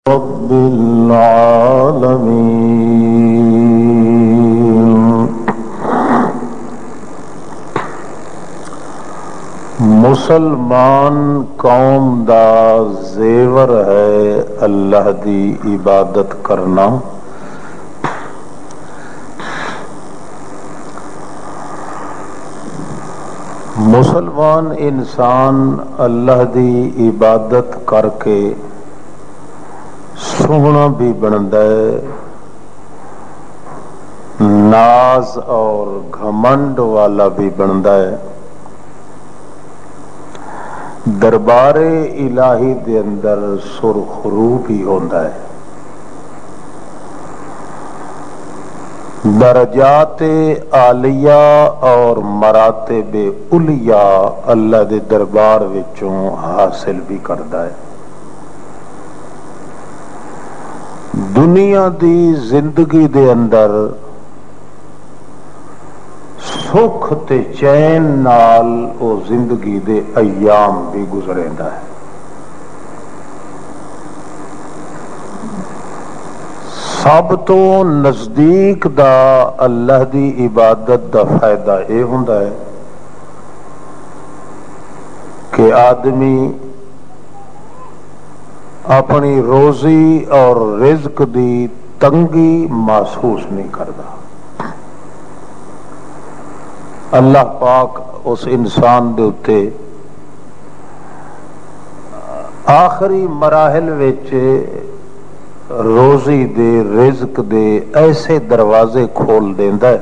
رب العالمین۔ مسلمان قوم دا زیور ہے اللہ دی عبادت کرنا۔ مسلمان انسان اللہ دی عبادت کر کے سونا بھی بنتا ہے، ناز اور گھمنڈ والا بھی بنتا ہے، دربار الہی دے اندر سرخرو بھی ہوتا ہے، درجات عالیہ اور مراتب علیہ اللہ دے دربار وچوں حاصل بھی کرتا ہے۔ دنیا دی زندگی دے اندر سکھ تے چین نال او زندگی دے ایام بھی گزریندا ہے۔ سب تو نزدیک دا اللہ دی عبادت دا فائدہ اے ہوندا ہے کہ آدمی اپنی روزی اور رزق دی تنگی محسوس نہیں کرتا۔ اللہ پاک اس انسان دے اتے آخری مراحل وچ روزی دے رزق دے ایسے دروازے کھول دیندا ہے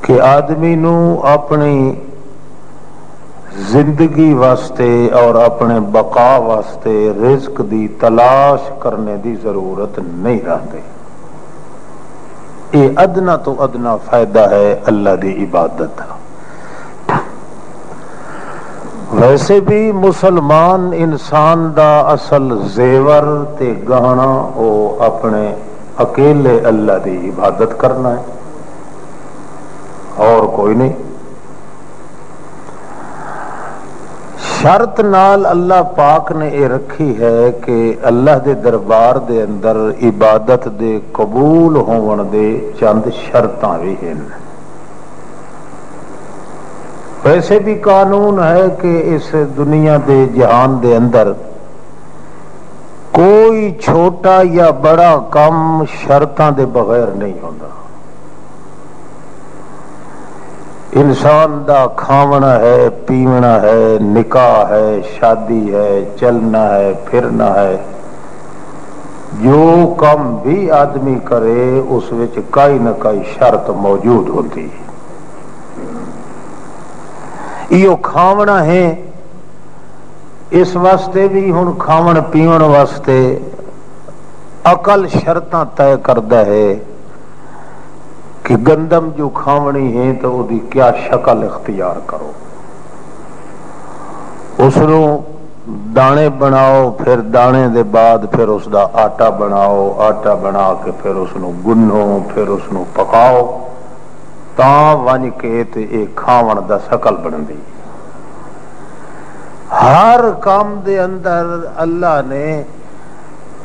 کہ آدمی نو اپنی زندگی واسطے اور اپنے بقا واسطے رزق دی تلاش کرنے دی ضرورت نہیں رہتی۔ یہ ادنا تو ادنا فائدہ ہے اللہ دی عبادت۔ ویسے بھی مسلمان انسان دا اصل زیور تے گہنا او اپنے اکیلے اللہ دی عبادت کرنا ہے، اور کوئی نہیں۔ شرط نال اللہ پاک نے یہ رکھی ہے کہ اللہ دے دربار دے اندر عبادت دے قبول ہون دے چند شرطاں بھی ہیں۔ ویسے بھی قانون ہے کہ اس دنیا دے جہان دے اندر کوئی چھوٹا یا بڑا کام شرطاں دے بغیر نہیں ہوندا۔ انسان دا کھاونا ہے، پیونا ہے، نکاح ہے، شادی ہے، چلنا ہے، پھرنا ہے، جو کم بھی آدمی کرے اس وچ کئی نہ کئی شرط موجود ہوتی ہے۔ یہ کھاونا ہے، اس واسطے بھی ہن کھاون پیون واسطے عقل شرطاں طے کردا ہے کہ گندم جو کھاونی ہے تو وہ دی کیا شکل اختیار کرو، اس نو دانے بناؤ، پھر دانے دے بعد پھر اس دا آٹا بناؤ، آٹا بنا کے پھر اس نو گنو، پھر اس نو پکاؤ، تاں ونج کے تے ایک کھاون دا شکل بندی۔ ہر کام دے اندر اللہ نے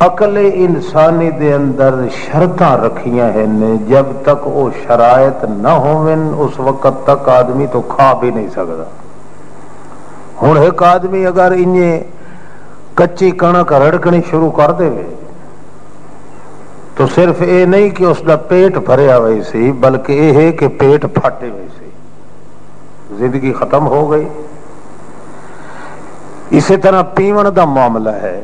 عقل انسانی دے اندر شرطاں رکھیاں ہیں، جب تک وہ شرائط نہ ہوئن اس وقت تک آدمی تو کھا بھی نہیں سکتا۔ ہن ایک آدمی اگر انہیں کچی کنک رڑکنی شروع کر دے تو صرف یہ نہیں کہ اس دا پیٹ بھریا ہوئی سی، بلکہ یہ ہے کہ پیٹ پھٹے ہوئی سی، زندگی ختم ہو گئی۔ اسی طرح پیون دا معاملہ ہے،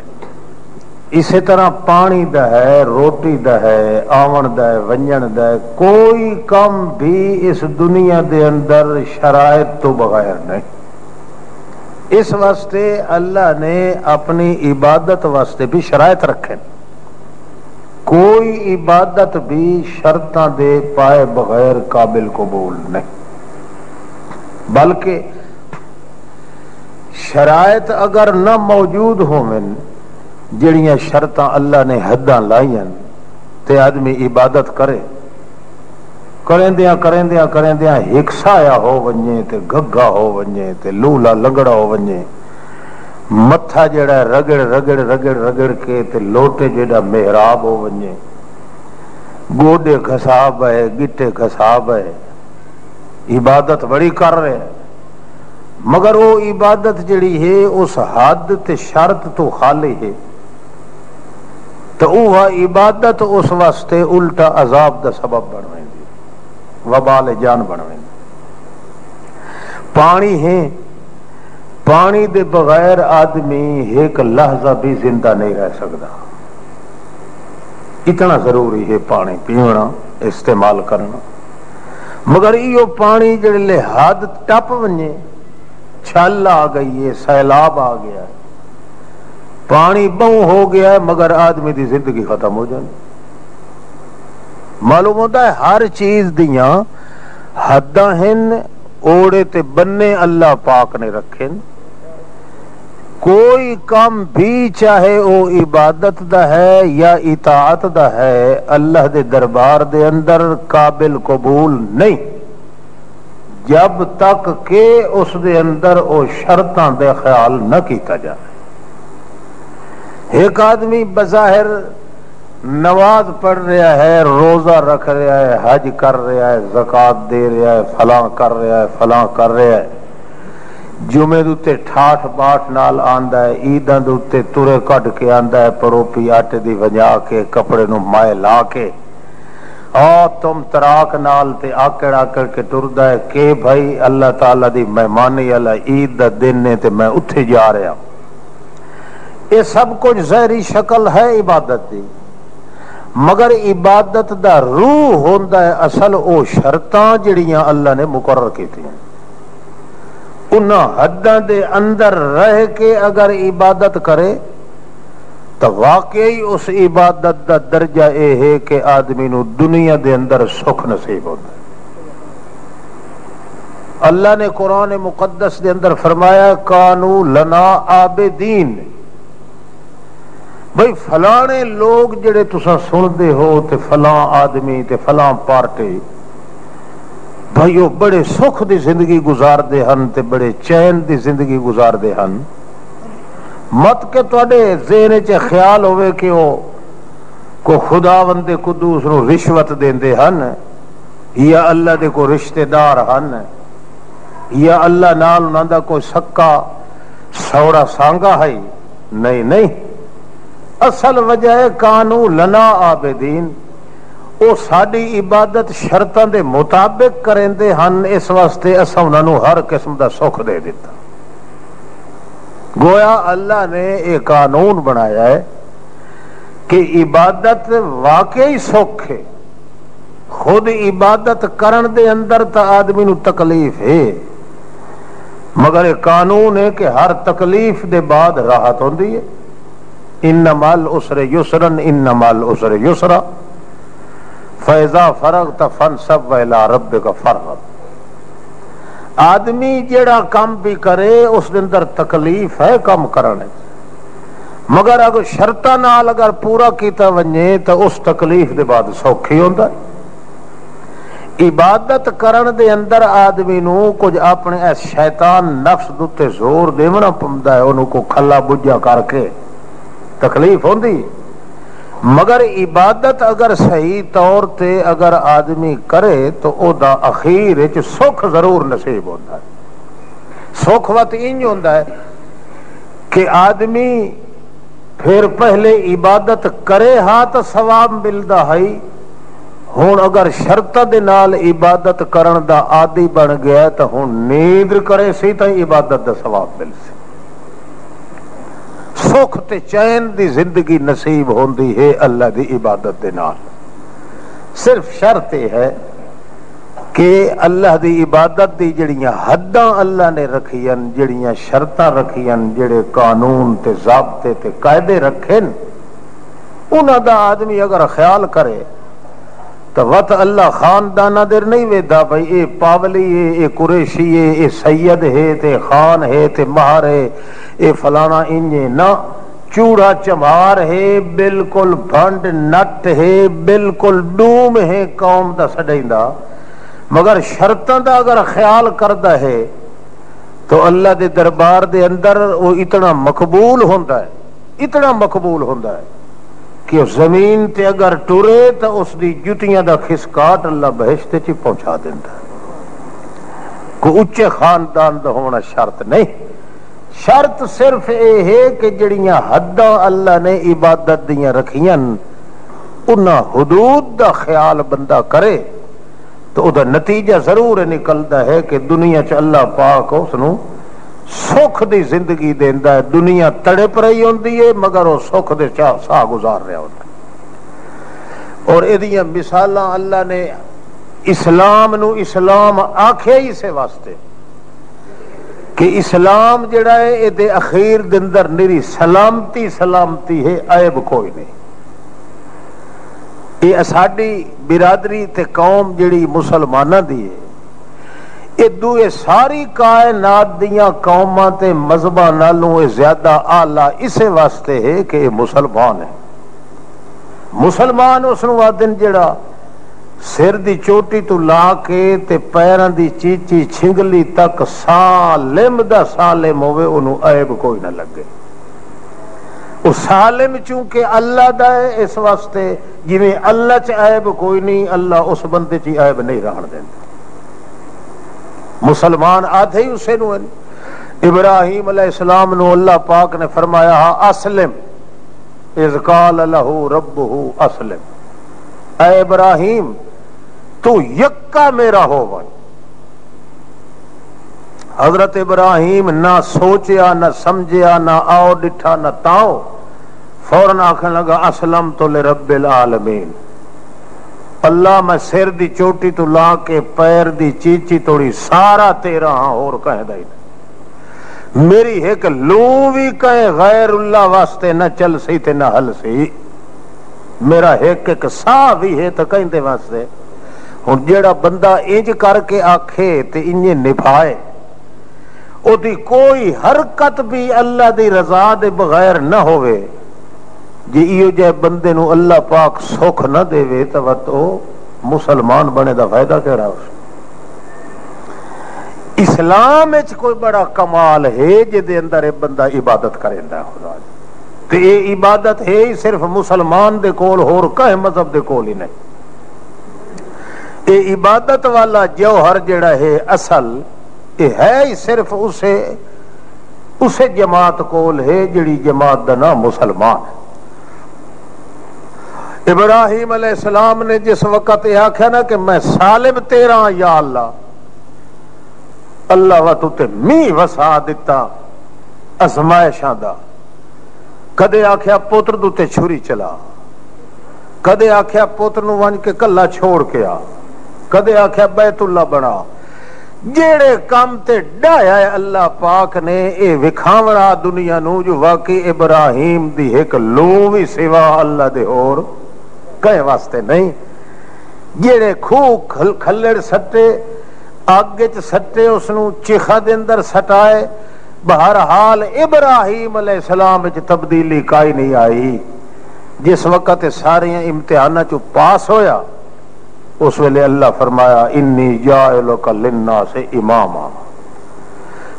اسی طرح پانی دا ہے، روٹی دا ہے، آون دا ہے، ونجن دا ہے، کوئی کام بھی اس دنیا دے اندر شرائط تو بغیر نہیں۔ اس واسطے اللہ نے اپنی عبادت واسطے بھی شرائط رکھے، کوئی عبادت بھی شرطاں دے پائے بغیر قابل قبول نہیں، بلکہ شرائط اگر نہ موجود ہوئن، جڑیاں شرطاں اللہ نے حداں لائیاں تے آدمی عبادت کرے، کریندیاں ہکسایا ہو ونجے تے گھگا ہو ونجے تے لولا لنگڑا ہو ونجے، متھا جڑا رگڑ رگڑ رگڑ رگڑ کے تے لوٹے جڑا محراب ہو ونجے، گوڈے گھساب ہے، گٹے گھساب ہے، عبادت بڑی کر رہے ہیں، مگر وہ عبادت جڑی ہے اس حد تے شرط تو خالی ہے، تو وہ عبادت اس واسطے الٹا عذاب دا سبب بنویں دی، وبال جان بنویں دی۔ پانی ہے، پانی دے بغیر آدمی ایک لحظہ بھی زندہ نہیں رہ سکتا، اتنا ضروری ہے پانی پینا، استعمال کرنا، مگر یہ پانی جڑے لے حد ٹپ ونجے، چھل آ گئی ہے، سیلاب آ گیا ہے، پانی بہوں ہو گیا ہے، مگر آدمی دی زندگی ختم ہو جائے۔ معلوم ہوتا ہے ہر چیز دیاں حداں ہن، اوڑے تے بننے اللہ پاک نے رکھیں، کوئی کام بھی چاہے او عبادت دا ہے یا اطاعت دا ہے، اللہ دے دربار دے اندر قابل قبول نہیں جب تک کہ اس دے اندر او شرطاں دے خیال نہ کیتا جائے۔ ایک آدمی بظاہر نماز پڑھ رہا ہے، روزہ رکھ رہا ہے، حج کر رہا ہے، زکوٰۃ دے رہا ہے، فلاں کر رہا ہے، فلاں کر رہا ہے، جمعے دوتے ٹھاٹھ باٹھ نال آندا ہے، عیداں دوتے ترے کٹ کے آندا ہے، پروپی آٹے دی وجا کے کپڑے نو مائے لا کے، تم تراک نال تے آکڑ آکڑ کے ٹردا ہے کہ بھائی اللہ تعالیٰ دی مہمانی والا عید دا دن نے تے میں اتھے جا رہا ہوں۔ یہ سب کچھ ظاہری شکل ہے عبادت دی، مگر عبادت دا روح ہوندا ہے اصل او شرطاں جڑیاں اللہ نے مقرر کیتی ہیں، انہاں حداں دے اندر رہ کے اگر عبادت کرے تو واقعی اس عبادت دا درجہ اے ہے کہ آدمی نو دنیا دے اندر سکھ نصیب ہوتا ہے۔ اللہ نے قرآن مقدس دے اندر فرمایا کانو لنا عابدین، بھئی فلانے لوگ جڑے تساں سن دے ہو تے فلاں آدمی تے فلاں پارٹی، بھئی وہ بڑے سکھ دی زندگی گزار دے ہن تے بڑے چین دی زندگی گزار دے ہن، مت کہ تواڈے ذہن وچ خیال ہوئے کہ وہ کو خداوند قدوس نو رشوت دیندے ہن یا اللہ دے کو رشتہ دار ہن یا اللہ نال انہاں دا کوئی سکا سوڑا سانگا ہے، نہیں نہیں، اصل وجہ ہے کانو لنا عابدین، او ساڈی عبادت شرطاں دے مطابق کریندے ہن، اس واسطے اساں انہاں نو ہر قسم دا سکھ دے دیتا۔ گویا اللہ نے ایک قانون بنایا ہے کہ عبادت واقعی سکھ ہے، خود عبادت کرن دے اندر تا آدمی نو تکلیف ہے، مگر ایک قانون ہے کہ ہر تکلیف دے بعد راحت ہوندی ہے، انما العسر یسرا انما العسر یسرا فاذا فرغت فانصب والى ربک فرغب۔ آدمی جیڑا کام بھی کرے اس دے اندر تکلیف ہے کام کرنے، مگر اگر شرطاں نال اگر پورا کیتا ونجے تو اس تکلیف دے بعد سوکھی ہوندا ہے۔ عبادت کرن دے اندر آدمی نو کچھ اپنے اس شیطان نفس دوتے زور دیونا پوندا ہے، انہوں کو کھلا بجا کر کے تکلیف ہوندی، مگر عبادت اگر صحیح طور تے اگر آدمی کرے تو او دا اخیر وچ سکھ ضرور نصیب ہوتا ہے۔ سکھ وقت انج ہوندا ہے کہ آدمی پھر پہلے عبادت کرے ہاں تو ثواب ملدا ہے، ہن اگر شرط دے نال عبادت کرن دا عادی بن گیا تو ہن نیند کرے سی تو عبادت دا ثواب مل سی۔ سکھ تے چین دی زندگی نصیب ہوندی ہے اللہ دی عبادت دے نال، صرف شرط یہ ہے کہ اللہ دی عبادت دی جڑیاں حداں اللہ نے رکھیاں، جڑیاں شرطاں رکھیاں، جڑے قانون تے ضابطے تے قاعدے رکھیں، انہاں دا آدمی اگر خیال کرے تو وقت اللہ خاندانہ در نہیں ویدا بھائی اے پاولی ہے، اے قریشی ہے، اے سید ہے تے خان ہے تے مہر ہے، اے فلانا انجے نہ، چوڑا چمار ہے، بالکل بھنڈ نٹ ہے، بالکل ڈوم ہے قوم دا سڈیندا، مگر شرطاں دا اگر خیال کردا ہے تو اللہ دے دربار دے اندر وہ اتنا مقبول ہوتا ہے، اتنا مقبول ہوتا ہے کہ زمین تے اگر ٹرے تو اس دی جتیاں دا خسکاٹ اللہ بہشت چ پہنچا دیتا ہے۔ کوئی اچے خاندان دا ہونا شرط نہیں، شرط صرف یہ ہے کہ جڑیاں حداں اللہ نے عبادت دیاں رکھیاں انہاں حدود دا خیال بندہ کرے تو او دا نتیجہ ضرور نکلدا ہے کہ دنیا چ اللہ پاک اس نو سکھ دی زندگی دیندا ہے۔ دنیا تڑپ رہی ہوندی ہے مگر وہ سکھ دے سا گزار رہا ہوتا ہے۔ اور ایدیاں مثالاں اللہ نے اسلام نو اسلام آکھے اسے واسطے کہ اسلام جڑا ہے اے دے اخیر دے اندر نری سلامتی سلامتی ہے، عیب کوئی نہیں۔ یہ ساڈی برادری تے قوم جڑی مسلماناں دی ہے یہ ساری کائنات دیاں قوماں تے مذہباں نالوں زیادہ اعلیٰ اسے واسطے ہے کہ یہ مسلمان ہے۔ مسلمان اس نو آدن جڑا سر دی چوٹی تو لا کے تے پیراں دی چیچی چھنگلی تک سالم دا سالم ہوئے انہوں عیب کوئی نہ لگے۔ وہ سالم چونکہ اللہ دا ہے اس واسطے جویں اللہ چ عیب کوئی نہیں اللہ اس بندے چ عیب نہیں رہن دیندا۔ مسلمان آدھے ہی اسے نو ابراہیم علیہ السلام نو اللہ پاک نے فرمایا اسلم اذ قال له ربہ اسلم، اے ابراہیم تو یکا میرا ہو بھائی۔ حضرت ابراہیم نہ سوچیا نہ سمجھیا نہ آؤ ڈٹھا نہ تاؤ، فوراً آخر لگا اسلمت لرب العالمین، اللہ میں سر دی چوٹی تو لا کے پیر دی چیچی توڑی سارا تیرا ہاں اور کہہ دائی میری ایک لو بھی کہیں غیر اللہ واسطے نہ چل سی تے نہ حل سی، میرا ایک سا بھی ہے تو کہیں دے واسطے۔ ہن جیڑا بندہ انج کر کے آکھے تے انج نبھائے او دی کوئی حرکت بھی اللہ دی رضا دے بغیر نہ ہوئے، جی ایو جے بندے نو اللہ پاک سکھ نہ دے وے تو مسلمان بنے دا فائدہ کہہ رہا اس۔ اسلام وچ کوئی بڑا کمال ہے جے دے اندر ایک بندہ عبادت کریندا خدا دی، تے یہ عبادت ہے ہی صرف مسلمان دے کول ہور کہیں مذہب دے کول ہی نہیں۔ یہ عبادت والا جوہر جڑا ہے اصل یہ ہے ہی صرف اسے جماعت کول ہے جڑی جماعت دا نام مسلمان ہے۔ ابراہیم علیہ السلام نے جس وقت یہ آکھیا نا کہ میں سالم تیرا یا اللہ، اللہ و تو تے می وسا دیتا ازمائشاں دا، کدے آکھیا پوتر دو تے چھری چلا، کدے آکھیا پوتر نو ون کے کلا چھوڑ کے آ، کدے آکھیا بیت اللہ بنا، جیڑے کام تے ڈایا ہے اللہ پاک نے اے وکھاوڑا دنیا نو جو واقعی ابراہیم دی ایک لو بھی سوا اللہ دے اور کہیں واسطے نہیں۔ جیڑے خوہ کھلڑ سٹے آگے چ سٹے اس نو چیخا دے اندر سٹائے، بہرحال ابراہیم علیہ السلام وچ تبدیلی کائی نہیں آئی۔ جس وقت سارے امتحانہ چو پاس ہویا اس ویلے اللہ فرمایا انی جاعلک للناس اماما،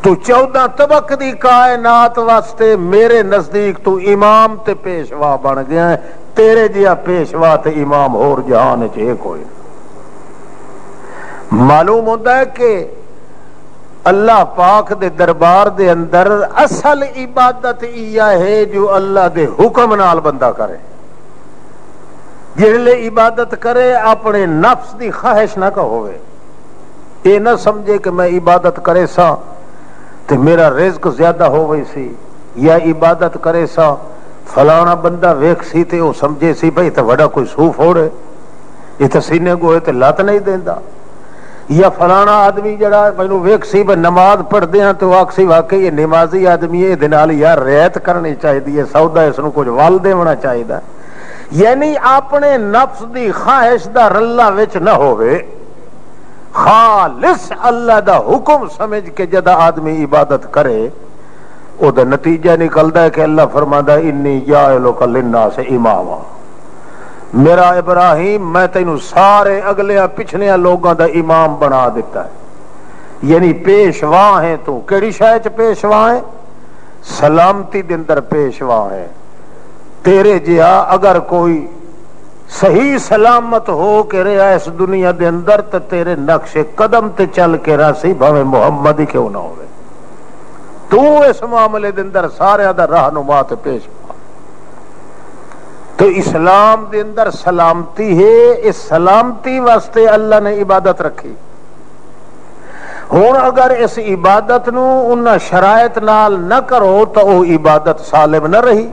تو 14 طبق دی کائنات واسطے میرے نزدیک تو امام تے پیشوا بن گیا ہے، تیرے جیا پیشوا تے امام اور جہان چے کوئی۔ معلوم ہوتا ہے کہ اللہ پاک دے دربار دے اندر اصل عبادت یہ ہے جو اللہ دے حکم نال بندہ کرے، جڑے عبادت کرے اپنے نفس دی خواہش نہ کہ ہوئے، یہ نہ سمجھے کہ میں عبادت کرے سا تے میرا رزق زیادہ ہو گئی سی، یا عبادت کرے سا فلانا بندہ ویکھ سی تے وہ سمجھے سی بھائی تے وڈا کوئی صوف ہو رہے یہ تے سینے گوئے تے لات نہیں دیندا، یا فلانا آدمی جڑا مینوں ویکھ سی بھائی نماز پڑھ دیاں تو آکھ سی واقعی یہ نمازی آدمی ہے، دے نال یار رعایت کرنی چاہیے، سودا اس نو کچھ ول دیونا چاہیے، یعنی اپنے نفس دی خواہش دا رلا وچ نہ ہوئے، خالص اللہ دا حکم سمجھ کے جدا آدمی عبادت کرے او دا نتیجہ نکلدا ہے کہ اللہ فرماتا ہے انی جاعلک للناس اماما، میرا ابراہیم میں تینوں سارے اگلے پچھلے لوگوں دا امام بنا دیتا ہے، یعنی پیشوا ہے تو کیڑی شے چ پیشوا ہے؟ سلامتی دے اندر پیشوا ہے. تیرے جہا اگر کوئی صحیح سلامت ہو کے رہا اس دنیا دے اندر تے تیرے نقش قدم تے چل کے راسی بھاویں محمد ہی کیوں نہ ہوئے. تو اس معاملے دے اندر سارے دا رہنما تے پیشوا. تو اسلام دے اندر سلامتی ہے. اس سلامتی واسطے اللہ نے عبادت رکھی. ہوں اگر اس عبادت نو انہاں شرائط نال نہ کرو تو وہ عبادت سالم نہ رہی.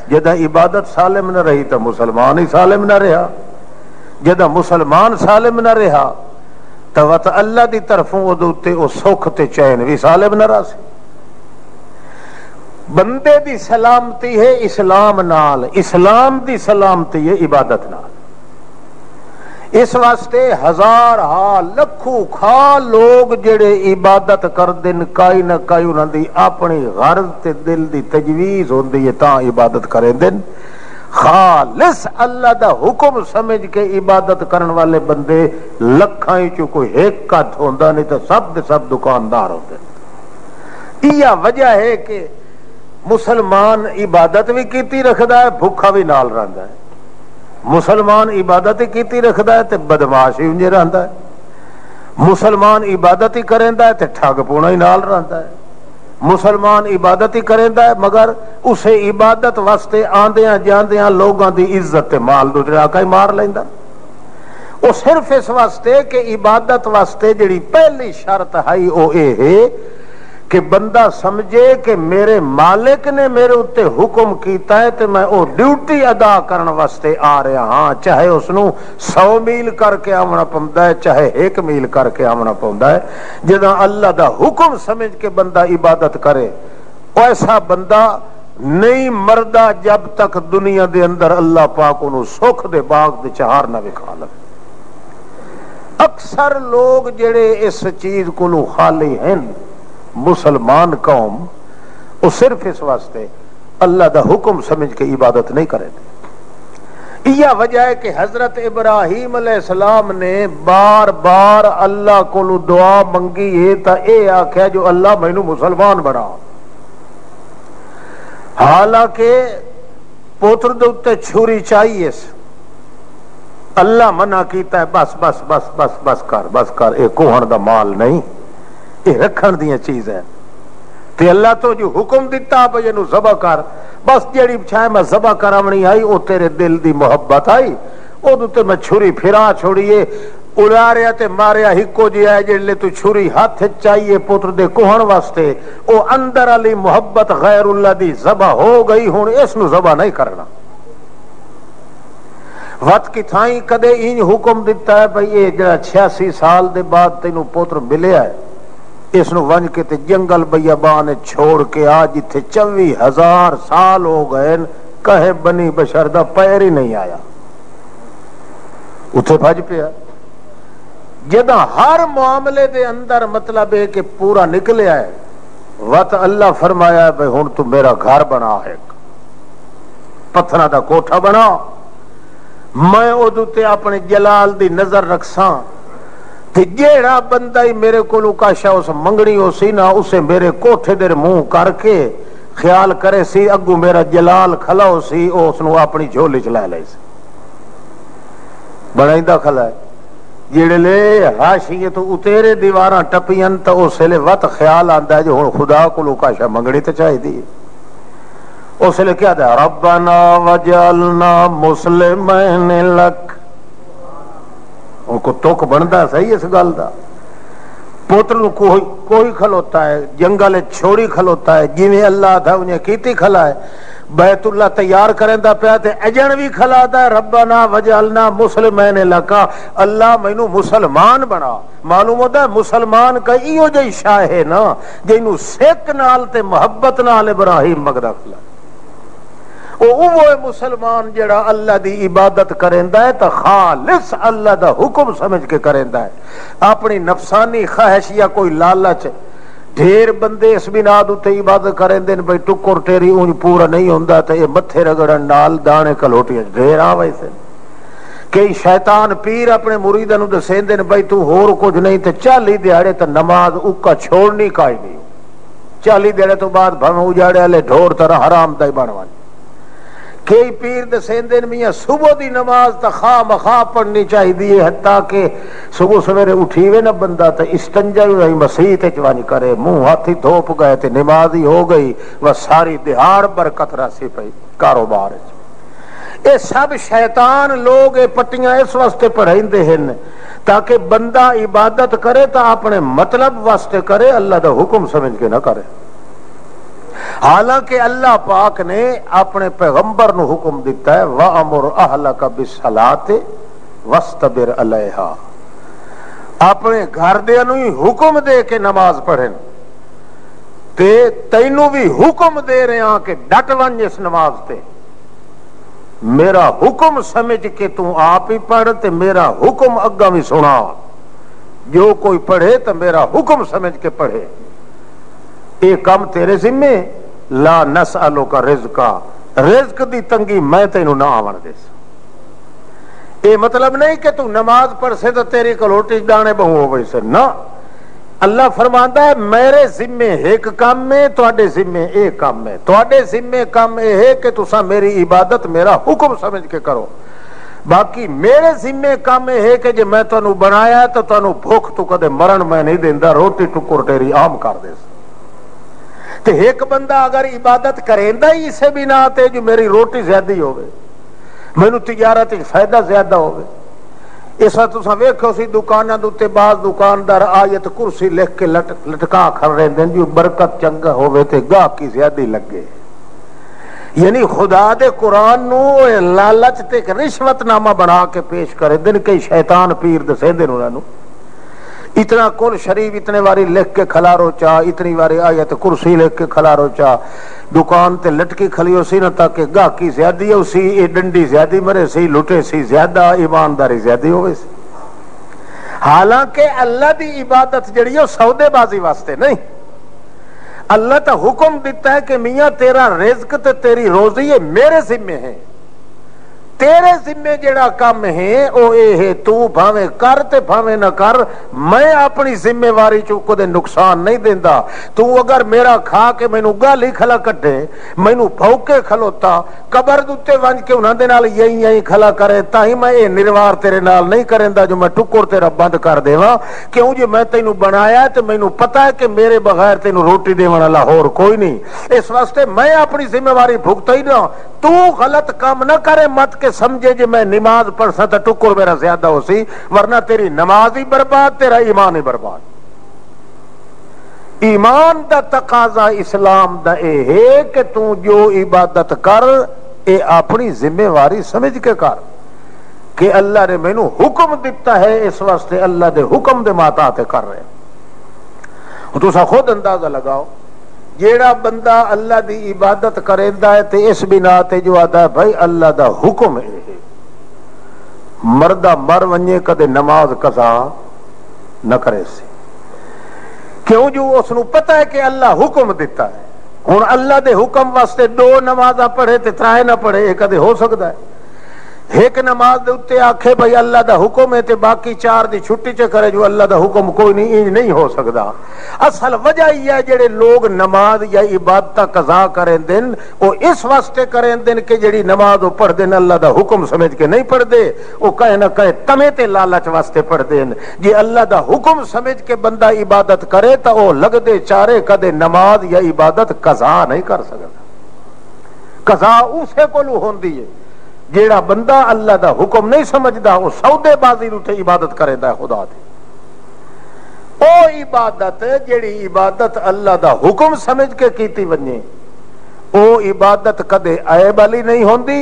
جدہ عبادت سالم نہ رہی تو مسلمان ہی سالم نہ رہا. جدہ مسلمان سالم نہ رہا تو وت اللہ دی طرفوں او سکھ تے چین بھی سالم نہ رہا سی. بندے دی سلامتی ہے اسلام نال. اسلام دی سلامتی ہے عبادت نال. اس واسطے ہزار لکھوں کھا لوگ جڑے عبادت کر دن کائی نہ کائی انہاں دی اپنی غرض تے دل دی تجویز ہوندی ہے تاں عبادت کریں دن. خالص اللہ دا حکم سمجھ کے عبادت کرن والے بندے لکھاں چوں کوئی ایک کٹ ہوندا نہیں تو سب دے سب دکاندار ہوندے. یہ وجہ ہے کہ مسلمان عبادت بھی کیتی رکھدا ہے بھوکا بھی نال رہندا ہے. مسلمان عبادت ہی کیتی رکھدا ہے تے بدماش ہی انجے رہندا ہے. مسلمان عبادت ہی کریندا ہے تے ٹھگ پونا ہی نال رہندا ہے. مسلمان عبادت ہی کریندا ہے مگر اسے عبادت واسطے آندیاں جاندیاں لوگاں دی عزت تے مال دو ڈراکا ہی مار لیندا. وہ صرف اس واسطے کہ عبادت واسطے جڑی پہلی شرط ہے وہ اے ہے کہ بندہ سمجھے کہ میرے مالک نے میرے اتے حکم کیتا ہے تے میں او ڈیوٹی ادا کرن واسطے آ رہا ہاں. چاہے اس نو 100 میل کر کے آونا پوندا ہے چاہے 1 میل کر کے آونا پوندا ہے. جداں اللہ دا حکم سمجھ کے بندہ عبادت کرے ایسا بندہ نہیں مردہ جب تک دنیا دے اندر اللہ پاک انہوں سکھ دے باغ دے چہار نہ وکھا لے. اکثر لوگ جڑے اس چیز کو خالی ہیں مسلمان قوم وہ صرف اس واسطے اللہ دا حکم سمجھ کے عبادت نہیں کرے. یہ وجہ ہے کہ حضرت ابراہیم علیہ السلام نے بار بار اللہ کو دعا منگی ہے تا اے آکھیا جو اللہ مینوں مسلمان بنا. حالانکہ پوتر دے اوتے چھری چاہیے اللہ منع کیتا ہے بس بس بس بس بس کر اے کوہن دا مال نہیں یہ رکھن دیا چیز ہے. تے اللہ تو جو حکم دیتا بھئی انہوں ذبح کر بس جیڑی چھائے میں ذبح کرامنی آئی او تیرے دل دی محبت آئی او دو تے میں چھری پھرا چھوڑیے اڑاریا تے ماریا ہکو جی آئے جیڑ لے تو چھری ہاتھ چاہیے پتر دے کوہن واسطے او اندر علی محبت غیر اللہ دی ذبح ہو گئی ہون اس نو ذبح نہیں کرنا. وقت کی تھائیں کدے این حکم دیتا ہے بھئی یہ جڑا 86 سال دے بعد تینوں پتر ملے آئے اس نو ونج کے تے جنگل بیابان چھوڑ کے آج جتھے 24,000 سال ہو گئے کہے بنی بشر دا پیر ہی نہیں آیا اتھے بھج پیا. جدہ ہر معاملے دے اندر مطلب ہے کہ پورا نکلے آئے وقت اللہ فرمایا ہے بھئی ہن تو میرا گھر بنا ہے پتھرہ دا کوٹھا بنا میں ادو تے اپنے جلال دی نظر رکھساں تے جیڑا بندہ ہی میرے کو لکاشا اس منگنی ہو سی نا اسے میرے کوٹھے دیر منہ کر کے خیال کرے سی اگو میرا جلال کھلا ہو سی او اس نو اپنی جھولی چلا لے سی بڑائی دا کھلا ہے جیڑے لے حاشیے تو اتیرے دیواراں ٹپین تا اسے لے وقت خیال آندہ ہے جو خدا کو لکاشا منگنی تے چاہی دی اسے لے کیا دا ربنا وجعلنا مسلمین لک ان کو توک بندا صحیح اس گل دا. پوتر کوئی کھلوتا ہے جنگل چھوڑی کھلوتا ہے جی میں اللہ تھا انہیں کیتی کھلا ہے بیت اللہ تیار کریں دا پیا تے اجن بھی کھلا دا ربنا وجعلنا مسلمین لکا اللہ مینوں مسلمان بنا. معلوم ہوتا ہے مسلمان کا ایو جی شاہ ہے نا جنوں سکھ نال تے محبت نال ابراہیم مگدا کھلا وہ مسلمان جڑا اللہ دی عبادت کریندا ہے تا خالص اللہ دا حکم سمجھ کے کریندا ہے. اپنی نفسانی خواہش یا کوئی لالچ ڈھیر بندے اس بنیاد تے عبادت کریندے بھئی ٹکر ٹیری اونج پورا نہیں ہوندا تے یہ متھے رگڑن نال دانے کلوٹیاں ڈھیر آ ویسے کئی شیطان پیر اپنے مریداں نوں دسیندے نے بھائی تو ہور کچھ نہیں تے 40 دیہڑے تے نماز اکا چھوڑنی کائی نہیں، 40 دیہڑے تو بعد بھاویں اجاڑے والے ڈھور طرح حرام دا ہی بن ون۔ کئی پیر دسیندے نے میاں صبح دی نماز تا خواہ مخواہ پڑھنی چاہیے، حتیٰ کہ صبح سویرے اٹھیوے نہ بندہ تے استنجا ہی مسیح تے چوانی کرے، منہ ہاتھی دھوپ گئے تے نماز ہی ہو گئی، وہ ساری دہاڑ برکت راسی پئی کاروبار۔ یہ سب شیطان لوگ یہ پٹیاں اس واسطے پڑھائندے ہیں تاکہ بندہ عبادت کرے تو اپنے مطلب واسطے کرے، اللہ دا حکم سمجھ کے نہ کرے۔ حالانکہ اللہ پاک نے اپنے پیغمبر نو حکم دیتا ہے وَأَمُرْ أَهْلَكَ بِالصَّلَاةِ وَاسْتَبِرْ عَلَيْهَا، اپنے گھر دے نو ہی حکم دے کے نماز پڑھیں تے تینوں بھی حکم دے رہے ہیں کہ ڈٹ ون اس نماز تے، میرا حکم سمجھ کے تو آپ ہی پڑھ تے میرا حکم اگا بھی سنا، جو کوئی پڑھے تو میرا حکم سمجھ کے پڑھے، یہ کام تیرے ذمے، لا نسألک رزقا، رزق دی تنگی میں تینوں نہ آون دے سا۔ یہ مطلب نہیں کہ تو نماز پڑھ سے تو تیری کلوٹی دانے بہو ہو سے، نہ، اللہ فرماندا ہے میرے ذمے ایک کام میں، تواڈے ذمے ایک کام میں، تواڈے ذمے کام یہ ہے کہ تساں میری عبادت میرا حکم سمجھ کے کرو، باقی میرے ذمے کام یہ ہے کہ جے میں تانوں بنایا تو تانوں بھوک تو کدے مرن میں نہیں دیندا، روٹی ٹکر تیری عام کر دے سا۔ تے ایک بندہ اگر عبادت کریندا ہی اسے بھی نہ آتے جو میری روٹی زیادہ ہوگی، مینوں تجارت فائدہ زیادہ ہوگی، اس وقت تساں ویکھو سی دکاناں دے تے بعض دکاندار آیت کرسی لکھ کے لٹکا کھڑ رہے ہیں جو برکت چنگا ہوے تے گاہکی زیادہ لگے، یعنی خدا دے قرآن نو لالچ تے رشوت نامہ بنا کے پیش کرے دن، کئی شیطان پیر دسیندے انہاں نو اتنا کل شریف اتنے واری لکھ کے کھلارو چا، اتنی واری آیت کرسی لکھ کے کھلارو چا، دکان تے لٹکی کھلی ہو سی نہ تاکہ گاہکی زیادی ہو سی، اے ڈنڈی زیادی مرے سی، لٹے سی زیادہ، ایمانداری زیادی ہوئے سی۔ حالانکہ اللہ دی عبادت جڑی ہے سودے بازی واسطے نہیں، اللہ تا حکم دیتا ہے کہ میاں تیرا رزق تے تیری روزی یہ میرے ذمے ہے، تیرے ذمے جڑا کام ہے او اے ہے، تو بھاویں کر تے بھاویں نہ کر، میں اپنی ذمہ واری چوکو دے نقصان نہیں دیندا، تو اگر میرا کھا کے مینوں گالی کھلا کٹے، مینوں بھوکے کھلوتا، قبر دے ونج کے انہاں دے نال یہی کھلا کرے، تاہی میں اے نروار تیرے نال نہیں کریندا جو میں ٹکر تیرا بند کر دیواں، کیوں جو میں تینوں بنایا تے مینوں پتہ ہے کہ میرے بغیر تینوں روٹی دیون والا ہور کوئی نہیں، اس واسطے میں اپنی ذمہ واری بھگتا ہی نہ، تو غلط کام نہ کرے مت کہ سمجھے جی میں نماز پڑھ سا تو ٹکر میرا زیادہ ہو سی، ورنہ تیری نماز ہی برباد، تیرا ایمان ہی برباد۔ ایمان دا تقاضا اسلام دا اے ہے کہ تو جو عبادت کر اے اپنی ذمہ واری سمجھ کے کر، کہ اللہ نے مینوں حکم دیتا ہے، اس واسطے اللہ دے حکم دے ماتاتے کر رہے ہیں۔ تو سا خود اندازہ لگاؤ، جیڑا بندہ اللہ دی عبادت کریندا ہے تے اس بنا تے جو آدا ہے بھائی اللہ دا حکم ہے، مردہ مر ونجے کدے نماز قضا نہ کرے سی، کیوں جو اس نو پتہ ہے کہ اللہ حکم دیتا ہے، ہن اللہ دے حکم واسطے 2 نمازاں پڑھے تے 3 نہ پڑھے، یہ کدے ہو سکتا ہے؟ ایک نماز دے اتے آکھے بھائی اللہ دا حکم ہے تے باقی 4 دی چھٹی چ کرے جو اللہ دا حکم کوئی نہیں، نہیں ہو سکتا۔ اصل وجہ یہ ہے جڑے لوگ نماز یا عبادت قضا کریں دن وہ اس واسطے کریں دن کہ جڑی نماز وہ پڑھ دین اللہ دا حکم سمجھ کے نہیں پڑھ دے، وہ کہے نہ کہے تمے تے لالچ واسطے پڑھ دین، جی اللہ دا حکم سمجھ کے بندہ عبادت کرے تو وہ لگ دے چارے کدے نماز یا عبادت قضا نہیں کر سکتا۔ قضا اسے کولو ہوندی ہے جیڑا بندہ اللہ دا حکم نہیں سمجھدا، وہ سودے بازی اٹھے عبادت کریندا ہے خدا دی۔ او عبادت جیڑی عبادت اللہ دا حکم سمجھ کے کیتی ونجے، او عبادت کدے عیب والی نہیں ہوندی،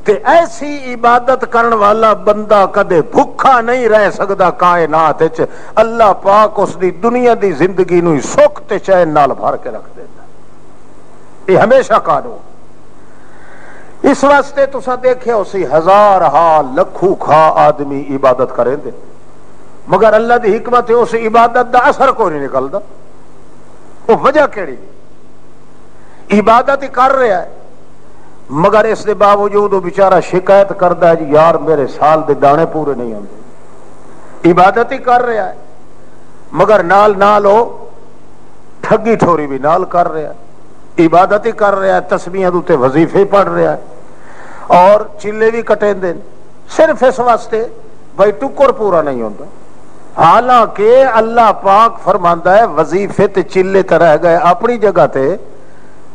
تے ایسی عبادت کرن والا بندہ کدے بھکھا نہیں رہ سکدا کائنات وچ، اللہ پاک اس دی دنیا دی زندگی نو سکھ تے چین نال بھر کے رکھ دیندا، یہ ہمیشہ قانون۔ اس واسطے تسا دیکھے اسی 1000 لکھوں کھا آدمی عبادت کریں دے، مگر اللہ دی حکمت ہے اس عبادت دا اثر کوئی نہیں نکلدا، وہ وجہ کیڑی؟ عبادت ہی کر رہا ہے، مگر اس دے باوجود وہ بیچارہ شکایت کرتا ہے جی یار میرے سال دے دانے پورے نہیں ہوندے، عبادت ہی کر رہا ہے مگر نال نال وہ ٹھگی ٹھوری بھی نال کر رہا ہے، عبادت ہی کر رہا ہے، تسبیحاں دے وظیفے پڑھ رہا ہے اور چلے بھی کٹیندے صرف اس واسطے بھائی ٹکر پورا نہیں ہوتا، حالانکہ اللہ پاک فرماندا ہے وظیفے تے چلے تے رہ گئے اپنی جگہ تے،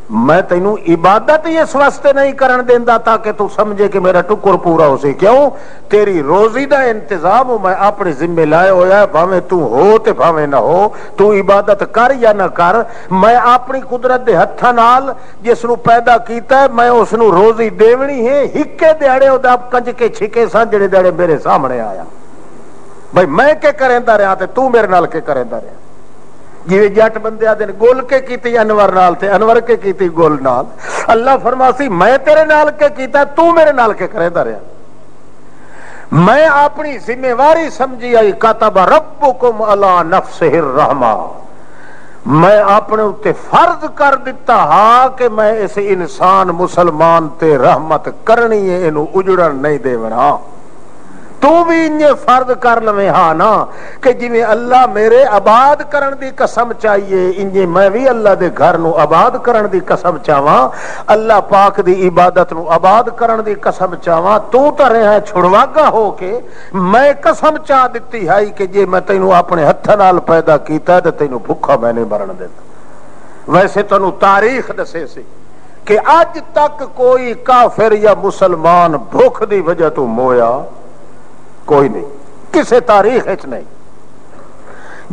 میں تینوں عبادت ہی اس واسطے نہیں کرن دیندا تاکہ تو سمجھے کہ میرا ٹکر پورا ہو سی، کیوں تیری روزی دا انتظام میں اپنے ذمہ لائے ہویا ہے، بھاویں تو ہو تے بھاویں نہ ہو، تو عبادت کر یا نہ کر، میں اپنی قدرت دے ہتھاں نال جس نو پیدا کیتا ہے میں اس نو روزی دیونی ہے، ہکے دیہڑے او دا کنج کے چھکے سن جڑے دیہڑے میرے سامنے آیا، بھائی میں کے کریندا رہا تے تو میرے نال کے کریندا رہا، جی جٹ بندے آدھے گول کے کیتی انور نال تے انور کے کیتی گول نال، اللہ فرماسی میں تیرے نال کے کیتا تو میرے نال کے کریندا رہا، میں اپنی ذمہ واری سمجھی آئی، کاتب ربکم علی نفسہ الرحمہ، میں اپنے اتے فرض کر دیتا ہاں کہ میں اس انسان مسلمان تے رحمت کرنی ہے، انہوں اجڑن نہیں دیونا، تو بھی انہیں فرض کر لویں ہاں نا کہ جی اللہ میرے آباد کرن دی قسم چاہیے، انہیں میں بھی اللہ دے گھر نو آباد کرن دی قسم چاہواں، اللہ پاک دی عبادت نو آباد کرن دی قسم چاہواں، تو رہا چھڑواگا ہو کے میں قسم چاہ دیتی ہے کہ جی میں تینوں اپنے ہتھاں نال پیدا کیتا ہے تے تینوں بھکھا میں نہیں مرن دیتا۔ ویسے تینوں تاریخ دسے سی کہ اج تک کوئی کافر یا مسلمان بھوک دی وجہ تو مویا کوئی نہیں، کسے تاریخ اچ نہیں،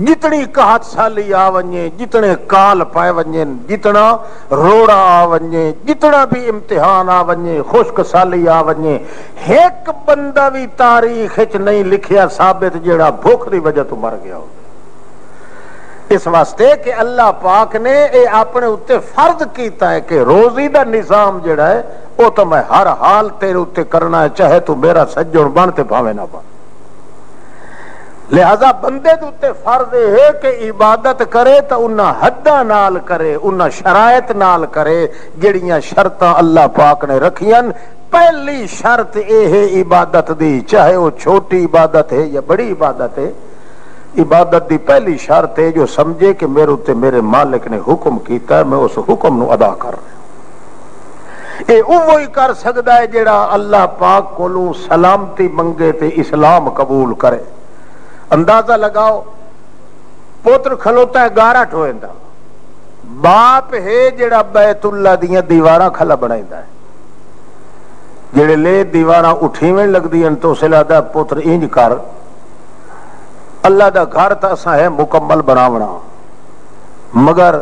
جتنی قحط سالی آ ونجے، جتنے کال پائے ونجے، جتنا روڑا آ ونجے، جتنا بھی امتحان آ ونجے، خشک سالی آ ونجے، ایک بندہ بھی تاریخ اچ نہیں لکھیا ثابت جیڑا بھوک دی وجہ تو مر گیا ہو، اس واسطے کہ اللہ پاک نے اے اپنے اتے فرض کیتا ہے کہ روزی دا نظام جڑا ہے وہ تو میں ہر حال تیرے اتے کرنا ہے، چاہے تو میرا سجن بن تے بھاویں نہ بن، لہذا بندے دے اتے فرض ہے کہ عبادت کرے تو انہاں حداں نال کرے، انہاں شرائط نال کرے جڑیاں شرطاں اللہ پاک نے رکھیاں۔ پہلی شرط اے ہے عبادت دی، چاہے وہ چھوٹی عبادت ہے یا بڑی عبادت ہے، عبادت دی پہلی شرط ہے جو سمجھے کہ میرے اتے میرے مالک نے حکم کیتا ہے، میں اس حکم نو ادا کر رہا ہوں، اے وہی کر سکتا ہے جڑا اللہ پاک کولوں سلامتی منگے تے اسلام قبول کرے۔ اندازہ لگاؤ، پوتر کھلوتا ہے گارا ٹھوئندا، باپ ہے جڑا بیت اللہ دیاں دیواراں کھلا بنائندا ہے، جڑے لے دیواراں اٹھیویں لگدیاں تو اسے لگدا پوتر انج کر، اللہ دا گھر تا اساں ہے مکمل بناونا، مگر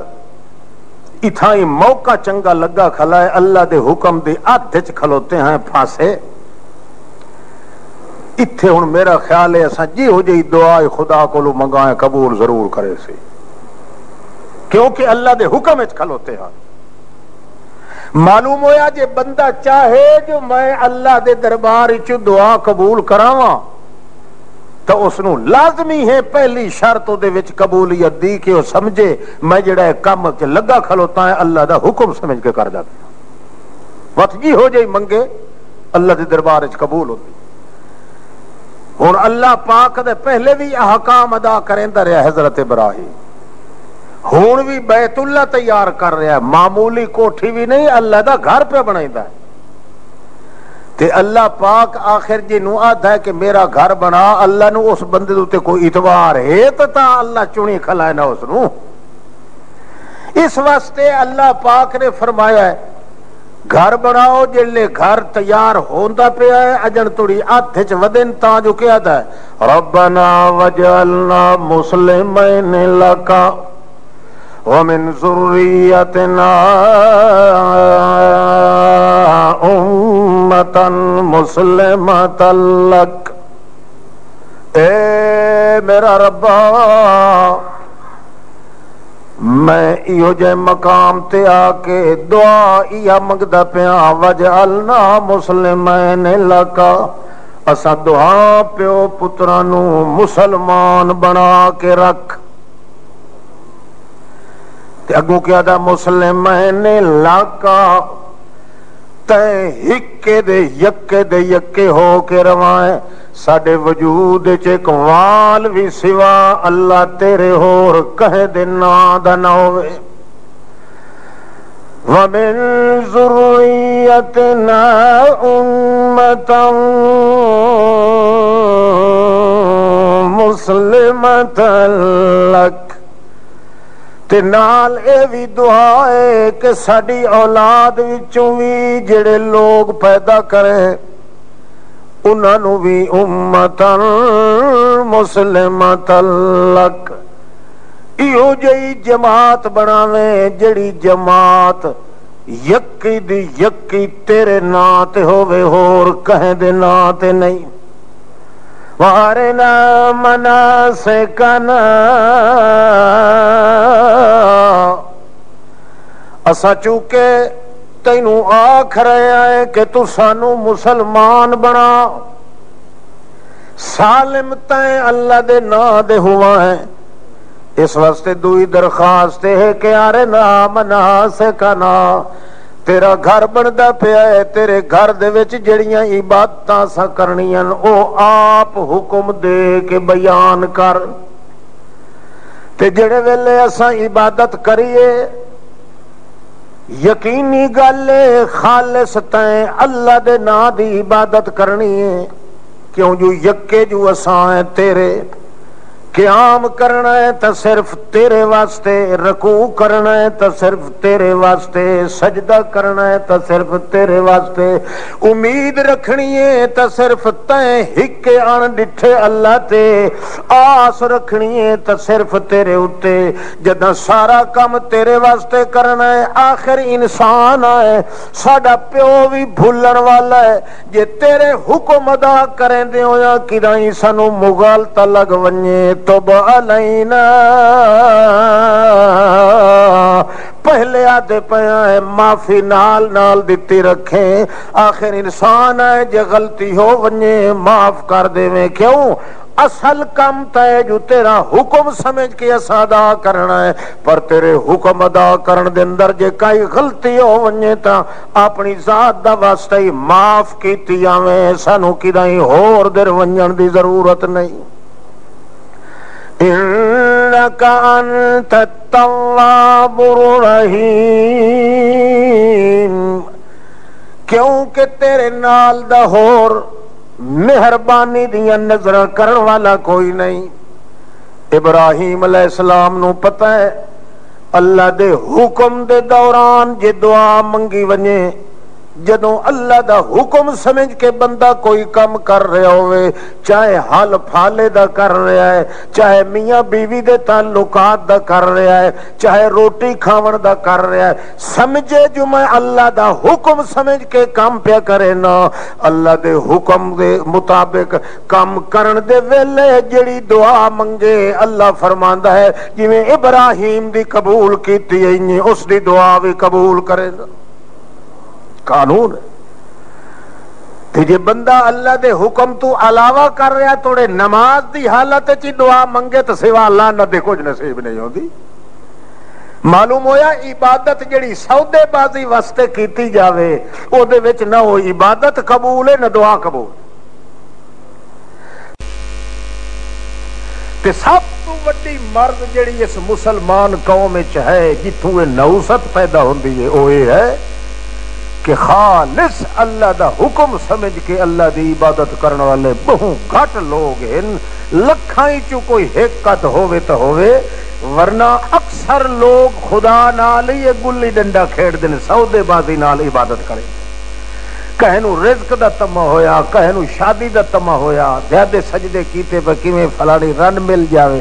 اتھاں ہی موقع چنگا لگا کھلا ہے، اللہ دے حکم دے آدھچ کھلوتے ہیں پھانسے، اتھے ہن میرا خیال ہے اساں جی ہو جئی دعا خدا کولو منگائیں قبول ضرور کرے سی، کیونکہ اللہ دے حکم وچ کھلوتے ہیں۔ معلوم ہویا جے بندہ چاہے جو میں اللہ دے دربار وچ دعا قبول کراواں تو اس نو لازمی ہے پہلی شرط دے وچ قبولیت دی کہ وہ سمجھے میں جڑا ہے کام وچ لگا کھلوتا ہے اللہ دا حکم سمجھ کے کردا پیا، وقت جی ہو جائے منگے اللہ دے دربار وچ قبول ہوندی۔ ہن اللہ پاک دے پہلے بھی احکام ادا کریندا رہیا حضرت ابراہیم، ہن بھی بیت اللہ تیار کر رہا ہے، معمولی کوٹھی بھی نہیں، اللہ دا گھر پہ بنائیدا ہے، تے اللہ پاک آخر جی نو آدھا ہے کہ میرا گھر بنا، اللہ نو اس بندے دوتے کوئی اتوار ہے تا اللہ چنی کھلائے نہ اس نو، اس واسطے اللہ پاک نے فرمایا ہے گھر بناؤ، جلے گھر تیار ہوندا پیا ہے اجن توڑی آدھے چ ودن تا جو کیا دا ہے ربنا وجعلنا مسلمین لکا ومن ذریتنا امتا مسلمتا لک، اے میرا ربا میں ایو جے مقام تے آ کے دعا یا منگدا پیا وجعلنا مسلمین لکا، اسا دعا پیو پتراں نو مسلمان بنا کے رکھ، تے اگوں کیا دا مسلمین لکا، تیں ہکے دے یکے ہو کے روائیں ساڈے وجود چ ایک وال بھی سوا اللہ تیرے ہور کہے دے نا دا نہ ہوئے وَمِن ذُرِّيَّتِنَا أُمَّةً مُسْلِمَةً لَكَ تے نال اے بھی دعا ہے کہ ساڈی اولاد وچوں بھی جڑے لوگ پیدا کریں انہاں نو بھی امتاً مسلمۃ لک ایہو جئی جماعت بناویں جڑی جماعت یکی دی یکی تیرے نا تے ہووے ہور کہیں دے نا تے نہیں وارنا مناسکنا اسا چونکہ تینوں آکھ رہے ہیں کہ تو سانو مسلمان بنا سالم تائیں اللہ دے نا دے ہوا ہے اس واسطے دوئی درخواست ہے کہ ارنا مناسکنا تیرا گھر بندا پیا ہے تیرے گھر دے وچ جڑیاں عبادتاں سا کرنیاں او آپ حکم دے کے بیان کر تے جڑے ویلے اساں عبادت کریے یقینی گل خالص تائیں اللہ دے نا دی عبادت کرنی ہے کیوں جو یکے جو اساں ہیں تیرے قیام کرنا ہے تو صرف تیرے واسطے رکوع کرنا ہے تو صرف تیرے واسطے سجدہ کرنا ہے تو صرف تیرے واسطے امید رکھنی ہے تو صرف تیں ہکے آن ڈٹھے اللہ تے آس رکھنی ہے تو صرف تیرے اتے جدہ سارا کام تیرے واسطے کرنا ہے آخر انسان آئے ساڑا پیو بھی بھولن والا ہے جے تیرے حکم ادا کریں دے ہویا کدائیں سانو مغالطہ لگ ونجے تب علینا پہلے آدھے پیا ہے معافی نال نال دیتی رکھیں آخر انسان ہے جے غلطی ہو ونجے معاف کر دے میں کیوں اصل کم تے جو تیرا حکم سمجھ کے اسا ادا کرنا ہے پر تیرے حکم ادا کرن دے اندر جے کئی غلطی ہو ونجے تا اپنی ذات دا واسطہ ہی معاف کیتی آویں سانو کدائیں ہور در ونجن دی ضرورت نہیں انک انت التواب الرحیم کیونکہ تیرے نال دا ہور مہربانی دیا نظر کرن والا کوئی نہیں ابراہیم علیہ السلام نو پتہ ہے اللہ دے حکم دے دوران جے دعا منگی ونجے جدوں اللہ دا حکم سمجھ کے بندہ کوئی کام کر رہا ہوئے چاہے حال پھالے دا کر رہا ہے چاہے میاں بیوی دے تعلقات دا کر رہا ہے چاہے روٹی کھاون دا کر رہا ہے سمجھے جو میں اللہ دا حکم سمجھ کے کام پیا کرے نا اللہ دے حکم دے مطابق کام کرن دے ویلے جڑی دعا منگے اللہ فرماندا ہے جویں ابراہیم دی قبول کیتی ہے اس دی دعا بھی قبول کرے نا قانون ہے جے بندہ اللہ دے حکم تو علاوہ کر رہا توڑے نماز دی حالت چی دعا منگے تو سوا اللہ نہ دے کچھ نصیب نہیں ہوتی معلوم ہویا عبادت جڑی سودے بازی واسطے کیتی جاوے او دے وچ نہ ہو عبادت قبول ہے نہ دعا قبول تے سب تو وڈی مرض جڑی اس مسلمان قوم وچ ہے جتھوں نوست پیدا ہوندی ہے او یہ ہے کہ خالص اللہ دا حکم سمجھ کے اللہ دی عبادت کرنے والے بہت گھٹ لوگ ہیں لکھائی چو کوئی حقت ہوئے تو ہوئے ورنہ اکثر لوگ خدا نال ہی گلی ڈنڈا کھیڑ دیں سودے بازی نال عبادت کریں کہنو رزق دا تمہ ہویا کہنو شادی دا تمہ ہویا زیادہ سجدے کیتے پہ کیویں فلانی رن مل جاوے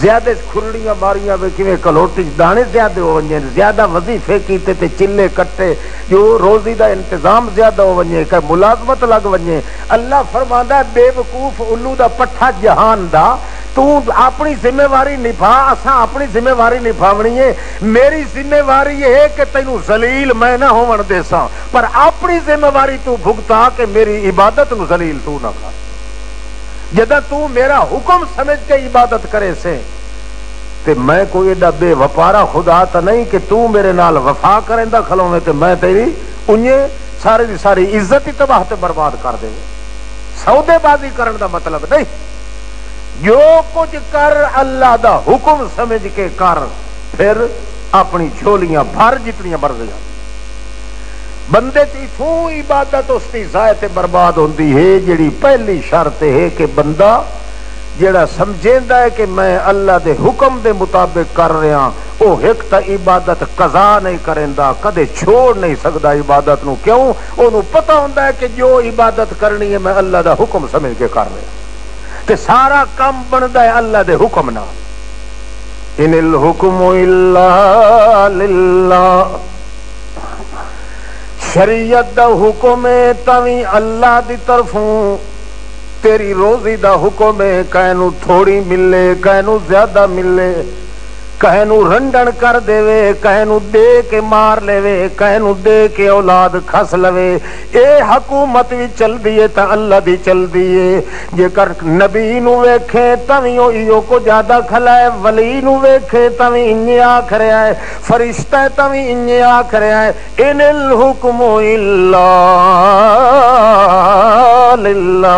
زیادہ کھرڑیاں ماریاں پہ کیویں کلوٹی دانے زیادہ ہو ونجے زیادہ وظیفے کیتے تے چلے کٹے جو روزی دا انتظام زیادہ ہو ونجے کہ ملازمت لگ ونجے اللہ فرماندا ہے بے وقوف الو دا پٹھا جہان دا تو اپنی ذمہ واری نبھا اساں اپنی ذمہ واری نبھاونی ہے میری ذمہ واری یہ ہے کہ تینوں ذلیل میں نہ ہون دے ساں پر اپنی ذمہ واری تو بھگتا کہ میری عبادت نو ذلیل تو نہ کر جدہ تو میرا حکم سمجھ کے عبادت کرے سے تے میں کوئی ایڈا بے وپارا خدا تا نہیں کہ تو میرے نال وفا کریں دا کھلوں میں تے میں تیری انہیں ساری دی ساری عزت ہی تباہ تے برباد کر دے. سودے بازی کرن دا مطلب نہیں. جو کچھ کر اللہ دا حکم سمجھ کے کر, پھر اپنی جھولیاں بھر جتنی مرضیاں. بندے اتوں عبادت اس کی ضائع تے برباد ہوندی ہے. جڑی پہلی شرط ہے کہ بندہ جڑا سمجھیندا ہے کہ میں اللہ دے حکم دے مطابق کر رہا, وہ ایک تا عبادت قضا نہیں کریندا, کدے چھوڑ نہیں سکدا عبادت نو. کیوں؟ انہوں پتہ ہوندا ہے کہ جو عبادت کرنی ہے میں اللہ دا حکم سمجھ کے کر رہا, تے سارا کام بندا ہے اللہ دے حکم نال. ان الحکم الا للہ, شریعت دا حکم ہے تاویں اللہ دی طرفوں. تیری روزی دا حکم ہے, کہنو تھوڑی ملے کہنو زیادہ ملے, کہنو رنڈن کر دے, کہنو دے کے مار لے, کہنو دے کے اولاد کھس لوے. اے حکومت بھی چل دیئے تا اللہ دی چل دیئے. جے کر نبی نو ویکھے تاویں ایو کو زیادہ کھلائے, ولی نو ویکھے تاویں انجے آکھ رہا ہے, فرشتہ تاویں انجے آکھ رہا ہے. ان الحکم الا للہ.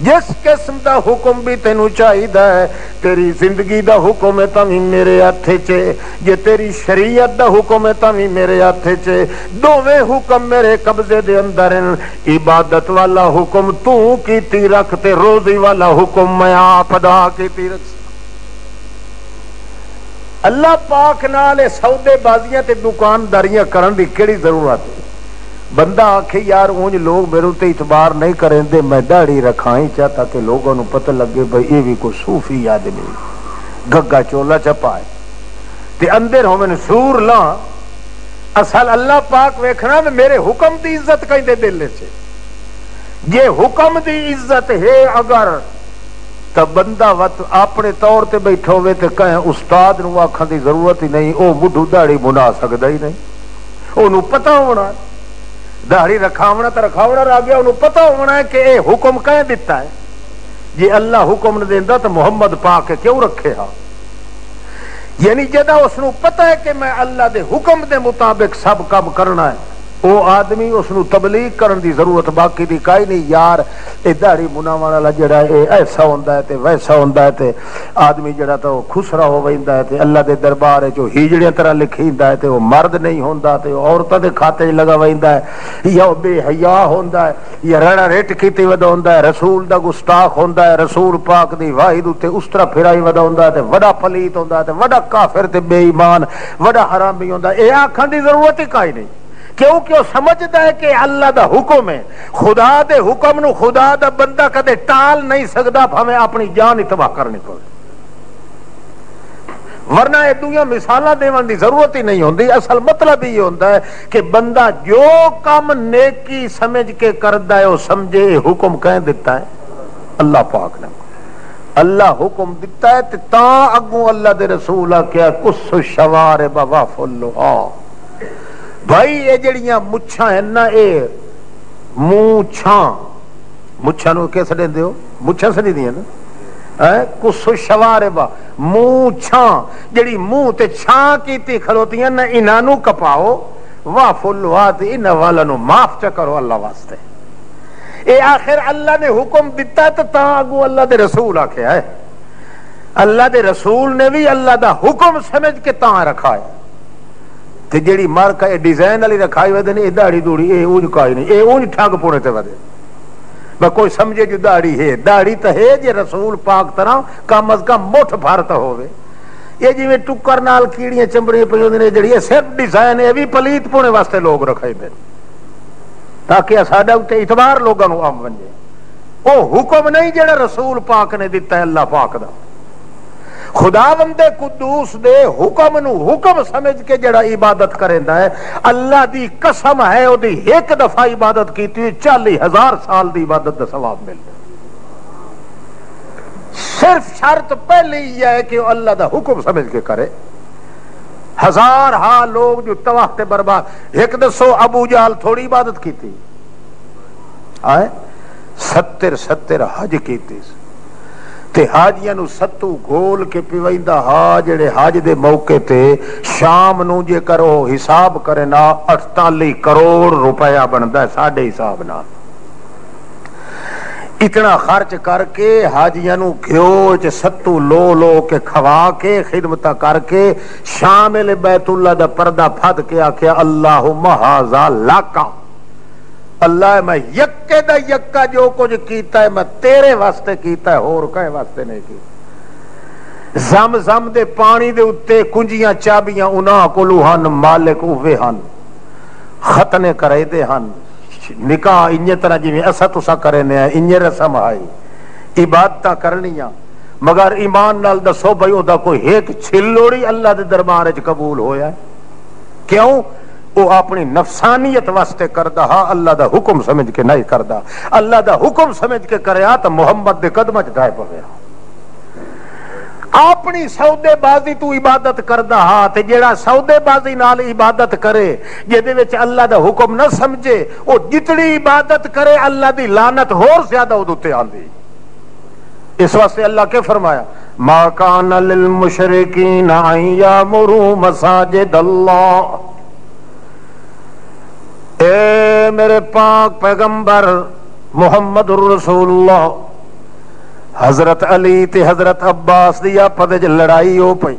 جس قسم دا حکم بھی تینوں چاہیدا ہے, تیری زندگی دا حکم ہے تاویں میرے ہاتھ چے, جے تیری شریعت دا حکم ہے تاویں میرے ہاتھ چے. دوویں حکم میرے قبضے دے اندر ہیں. عبادت والا حکم تو کیتی رکھ, تے روزی والا حکم میں آپ ادا کیتی رکھ. اللہ پاک نال سودے بازیاں تے دکانداریاں کرن دی کیڑی ضرورت ہے؟ بندہ آکھے یار اونج لوگ میرے تے اعتبار نہیں کریں دے, میں داڑھی رکھائیں چاہتا کہ لوگوں نو پتہ لگے بھئی یہ بھی کوئی صوفی آدمی گگا چولا چپائے تے اندر ہو میں سور لاں. اصل اللہ پاک ویکھنا میں میرے حکم دی عزت کہیں دے دل سے. یہ حکم دی عزت ہے اگر تو بندہ وقت اپنے طور تے بیٹھا ہوئے تے کہیں استاد نو آکھن دی ضرورت ہی نہیں, او بڈھو داڑھی بنا سکدا ہی نہیں. انہوں پتہ ہونا داڑھی رکھاونا تو رکھاونا رہ گیا, انہوں پتہ ہونا ہے کہ اے حکم کہیں دیتا ہے. یہ اللہ حکم نہ دیندا تو محمد پاک کیوں رکھے ہاں؟ یعنی جدا اس نو پتہ ہے کہ میں اللہ دے حکم دے مطابق سب کام کرنا ہے, وہ آدمی اس نو تبلیغ کرن دی ضرورت باقی دی کائی نہیں. یار اے داڑھی مناوان والا جڑا اے ایسا ہوندا ہے تے ویسا ہوندا ہے, تے آدمی جڑا تو خسرا ہو ویندا ہے تے اللہ دے دربار جو ہیجڑیاں طرح لکھیندا ہے تے وہ مرد نہیں ہوندا, تے عورتاں دے کھاتے لگا ویندا ہے, یا بے حیا ہوندا ہے, یا رڑا رٹ کیتی ودا ہوندا ہے, رسول دا گستاخ ہوندا ہے, رسول پاک دی واحد تے اس طرح پھرائی ودا ہوندا ہے, تے وڈا پلیت ہوندا ہے, تے وڈا کافر تے بے ایمان وڈا حرامی ہوندا ہے. اے آکھن دی ضرورت ہی کائی نہیں, کیونکہ وہ سمجھتا ہے کہ اللہ دا حکم ہے. خدا دے حکم نو خدا دا بندہ کدے ٹال نہیں سکدا, ہمیں اپنی جان ہی تباہ کرنی پڑے. ورنہ یہ دویاں مثالاں دیون دی ضرورت ہی نہیں ہوندی. اصل مطلب یہ ہوندا ہے کہ بندہ جو کام نیکی سمجھ کے کردا ہے وہ سمجھے حکم کہیں دیتا ہے اللہ پاک نے. اللہ حکم دیتا ہے تا اگوں اللہ دے رسول کیا کس شوارب وافلھا. بھائی یہ جڑیاں مچھاں ہیں نا, اے مچھاں نو کیسے دے دیو, مچھاں سے نہیں دیاں نا, کس شواربا مونچھاں جڑی منہ تے چھاں کیتی کھلوتیاں نا, انہاں نو کپاؤ, وافلھا تے انہاں والا نو معاف چا کرو اللہ واسطے. اے آخر اللہ نے حکم دیتا ہے تا اگوں اللہ دے رسول آکھیا ہے. اللہ دے رسول نے بھی اللہ دا حکم سمجھ کے تا رکھا ہے. تے جیڑی مارکا اے ڈیزائن والی رکھائی ودے نے, اے داڑھی دوڑی اے اونج کائی نہیں, اے اونج ٹھگ پونے تے ودے. میں کوئی سمجھے جو داڑھی ہے, داڑھی تے ہے جے رسول پاک طرح کم از کم مٹھ بھارتا ہوئے. یہ جی میں ٹکر نال کیڑیاں چمڑیاں پہ ہوندے نے جڑی صرف ڈیزائن ہے, بھی پلیت پونے واسطے لوگ رکھائی دے تاکہ ساڈا تے اعتبار لوگاں نو عام بن جائے. او حکم نہیں جڑا رسول پاک نے دیتا ہے اللہ پاک دا. خداوند قدوس دے حکم نو حکم سمجھ کے جڑا عبادت کریندا ہے, اللہ دی قسم ہے او دی ایک دفعہ عبادت کیتی 40,000 سال دی عبادت دا ثواب ملدا. صرف شرط پہلے یہ ہے کہ اللہ دا حکم سمجھ کے کرے. ہزار ہاں لوگ جو تباہ تے برباد. ایک دسو ابو جہل تھوڑی عبادت کیتی, آئے 70 حج کیتی, تے حاجیاں نو ستو گھول کے پیویندا ہا جڑے حج دے موقع تے شام نو جے کرو حساب کرے نا 48 کروڑ روپیہ بندا ہے ساڈے حساب نال اتنا خرچ کر کے حاجیاں نو گھیو چ ستو لو لو کے کھوا کے خدمت کر کے شامل بیت اللہ دا پردہ پھد کے آکھیا اللہم ھذا لک اللہ میں یکے دا یکا جو کچھ کیتا ہے میں تیرے واسطے کیتا ہے اور کہے واسطے نہیں کی زم زم دے پانی دے اتے کنجیاں چابیاں انہاں کولو ہن مالک اوے ہن ختنے کرے دے ہن نکاح انجے طرح جی اسا تسا کرنے ہیں انجے رسم آئی عبادتاں کرنیاں مگر ایمان نال دسو بھائی او دا کوئی ایک چھلوڑی اللہ دے دربار وچ قبول ہویا ہے کیوں وہ اپنی نفسانیت واسطے کردا ہا اللہ دا حکم سمجھ کے نہیں کردا اللہ دا حکم سمجھ کے کریا تو محمد دے قدم وچ ڈھائے پویا اپنی سودے بازی تو عبادت کردا ہا تے جیڑا سودے بازی نال عبادت کرے جے وچ اللہ دا حکم نہ سمجھے او جتنی عبادت کرے اللہ دی لعنت ہور زیادہ اودے تے آندی اس واسطے اللہ کے فرمایا ما کان للمشرکین ان یامروا مساجد اللہ اے میرے پاک پیغمبر محمد رسول اللہ حضرت علی تے حضرت عباس دی آپس وچ لڑائی ہو پئی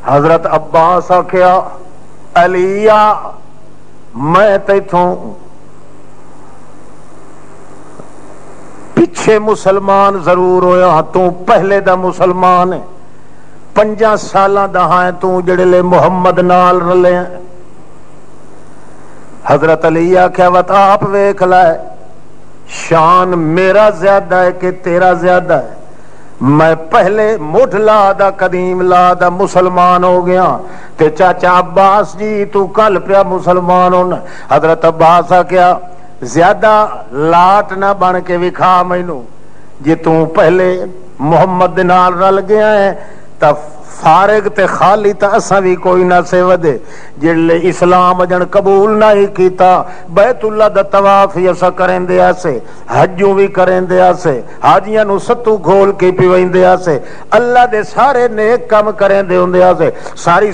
حضرت عباس آکھیا علی میں تیتھوں پیچھے مسلمان ضرور ہویا تو پہلے دا مسلمان ہے 5 سالاں دا ہے تو جڑے لے محمد نال رلے ہیں حضرت علی آکھیا وت آپ ویکھ لائے شان میرا زیادہ ہے کہ تیرا زیادہ ہے میں پہلے مٹھ لا دا قدیم لا دا مسلمان ہو گیا تے چاچا عباس جی تو کل پیا مسلمان ہونا حضرت عباس کیا زیادہ لاٹ نہ بن کے وکھا مینوں جی تو پہلے محمد نال رل گیا ہے تا فارغ تے خالی تا اساں بھی کوئی نہ سے ودے جڑے اسلام جن قبول نہیں کیتا بیت اللہ دا طواف ہی اسا کریں دے اسے حجوں بھی کریں دے اسے حاجیاں نو ستو گھول کے پیویں دے اسے اللہ دے سارے نیک کام کریں دے ہوندے اسے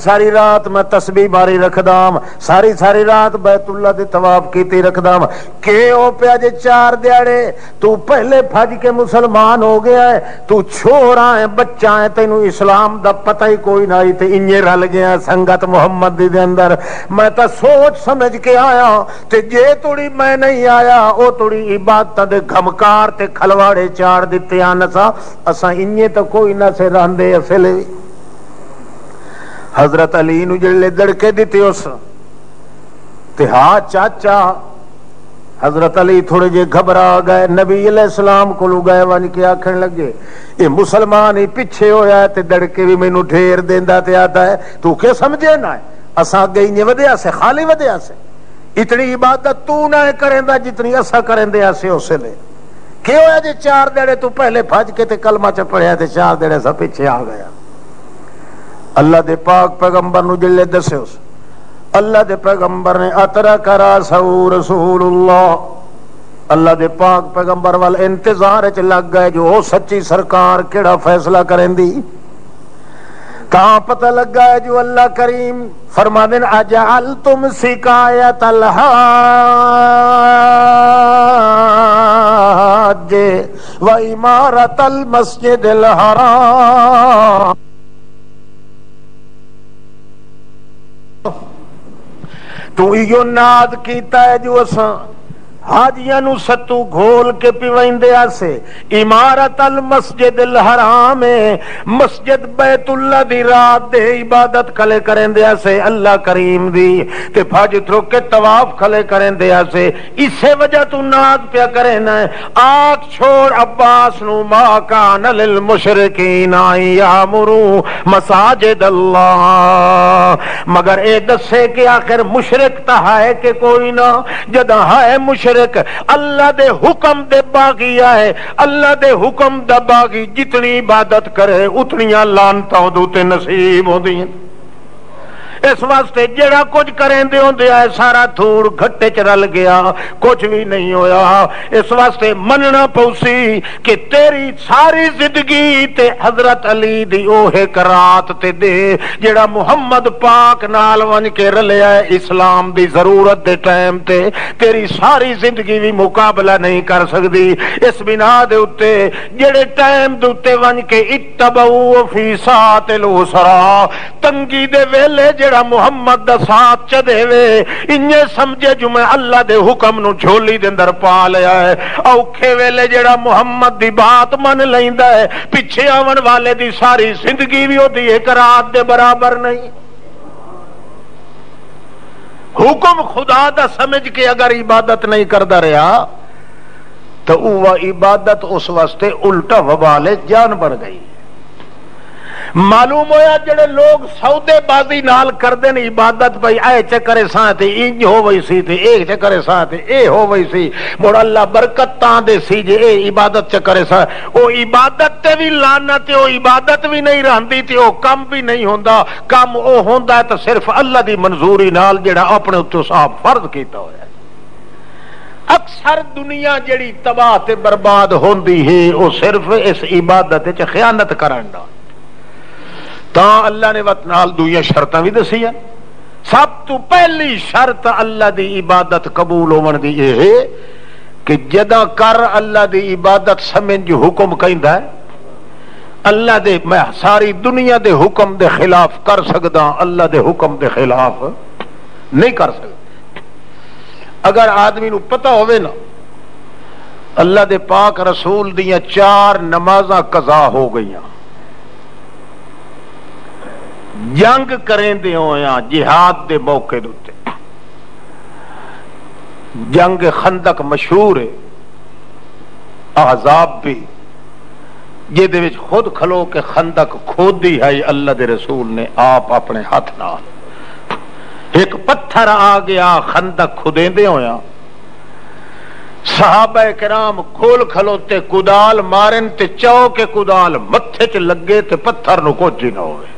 ساری رات میں تسبیح ماری رکھدام ساری رات بیت اللہ دے طواف کیتی رکھدام کہ او پیا جے 4 دیاڑے تو پہلے پھج کے مسلمان ہو گیا ہے تو چھوڑا ہے بچہ ہے تینوں اسلام دا پتہ ہی کوئی نہ تے انجے رل گیا سنگت محمد دے اندر میں تا سوچ سمجھ کے آیا تے جے توڑی میں نہیں آیا او توڑی عبادت دے گھمکار تے کھلواڑے چاڑ دیتے آنسا اسا انجے تا کوئی نہ سے رہندے اصلے حضرت علی نو جڑے دڑکے دیتے اس تے ہاں چاچا حضرت علی تھوڑے جے گھبرا گئے نبی علیہ السلام کو لو گئے وان کے آکھن لگے اے مسلمان ہی پیچھے ہویا ہے تے دڑکے بھی مینوں ڈھیر دیندا تے آتا ہے تو کہ سمجھے نہ اساں گئی نہیں ودیا سے خالی ودیا سے اتنی عبادت تو نہ کریندا جتنی اسا کریندے اسے اسے لے کہ ہویا جے 4 دیڑے تو پہلے بھج کے تے کلمہ چ پڑھیا تے 4 دیڑے سب پیچھے آ گیا اللہ دے پاک پیغمبر نو جلے دسے اس اللہ دے پیغمبر نے اترا کرا سو رسول اللہ دے پاک پیغمبر وال انتظار چ لگ گئے جو او سچی سرکار کیڑا فیصلہ کریں دی کہاں پتہ لگا ہے جو اللہ کریم فرما دین اجعلتم سقایت الحاج و امارت المسجد الحرام تو یہ ناد کیتا ہے جو اساں حاجیاں نو ستو گھول کے پیویندے آسے امارت المسجد الحرام مسجد بیت اللہ دی رات دے عبادت کھلے کریں دے آسے اللہ کریم دی تے پھاجت رو کے طواف کھلے کریں دے آسے اسے وجہ تو ناد پیا کریں ہے آگ چھوڑ عباس نو ما کان للمشرکین یامروا مساجد اللہ مگر اے دسے کہ آخر مشرک تا ہے کہ کوئی نہ جدہ ہے مشرک اللہ دے حکم دے باغی آئے اللہ دے حکم دے باغی جتنی عبادت کرے اتنیاں لانتاں دوتے نصیب ہو دیں اس واسطے جڑا کچھ کریں دے ہوندے آئے سارا دھوڑ گھٹے چ رل گیا، کچھ بھی نہیں ہویا۔ اس واسطے مننا پوسی کہ تیری ساری زندگی تے حضرت علی دی اوہ کرات تے دے جڑا محمد پاک نال ون کے رلیا ہے اسلام دی ضرورت دے ٹائم تے تیری ساری زندگی بھی مقابلہ نہیں کر سکتی۔ اس بنا دے اتے جڑے ٹائم دے اتے ون کے اتبعوا فی ساعۃ العسرا تنگی دے ویلے جڑا محمد دا ساتھ چ دے وے انجے سمجھے جو میں اللہ دے حکم نو جھولی دے اندر پا لیا ہے۔ اوکھے ویلے جڑا محمد دی بات من لیندا ہے پیچھے آون والے دی ساری زندگی بھی ہوتی ایک رات دے برابر نہیں۔ حکم خدا دا سمجھ کے اگر عبادت نہیں کردا رہا تو وہ عبادت اس واسطے الٹا وبال جان بن گئی۔ معلوم ہویا جڑے لوگ سودے بازی نال کردے نے عبادت بھائی اے چکرے ساں تے انج ہو وئی سی تے اے چکرے ساں تے اے ہو وئی سی مڑ اللہ برکت تاں دے سی جے اے عبادت چکرے ساں او عبادت تے بھی لعنت او عبادت بھی نہیں رہندی تے او کم بھی نہیں ہوندا۔ کم او ہوندا ہے تے صرف اللہ دی منظوری نال جڑا اپنے اوتے صاحب فرض کیتا ہویا۔ اکثر دنیا جڑی تباہ تے برباد ہوندی ہے او صرف اس عبادت وچ خیانت کرن دا۔ تا اللہ نے وت نال دوئیاں شرطاں بھی دسی ہیں۔ سب تو پہلی شرط اللہ دی عبادت قبول ہون دی اے ہے کہ جدا کر اللہ دی عبادت سمجھ جو حکم کہندا ہے اللہ دے میں ساری دنیا دے حکم دے خلاف کر سکدا اللہ دے حکم دے خلاف نہیں کر سکدا۔ اگر آدمی نو پتہ ہوئے نا اللہ دے پاک رسول دیاں 4 نمازاں قضا ہو گئیاں جنگ کریں دے ہویاں جہاد دے موقع دوتے جنگ خندق مشہور ہے احزاب بھی یہ دے وچ خود کھلو کہ خندق کھودی ہے اللہ دے رسول نے آپ اپنے ہاتھ نال ایک پتھر آ گیا خندق کھدیں دے ہویا صحابہ کرام کھول کھلوتے کدال مارن تے چاو کے کدال متھے چ لگے تے پتھر نو کچھ نہ ہوئے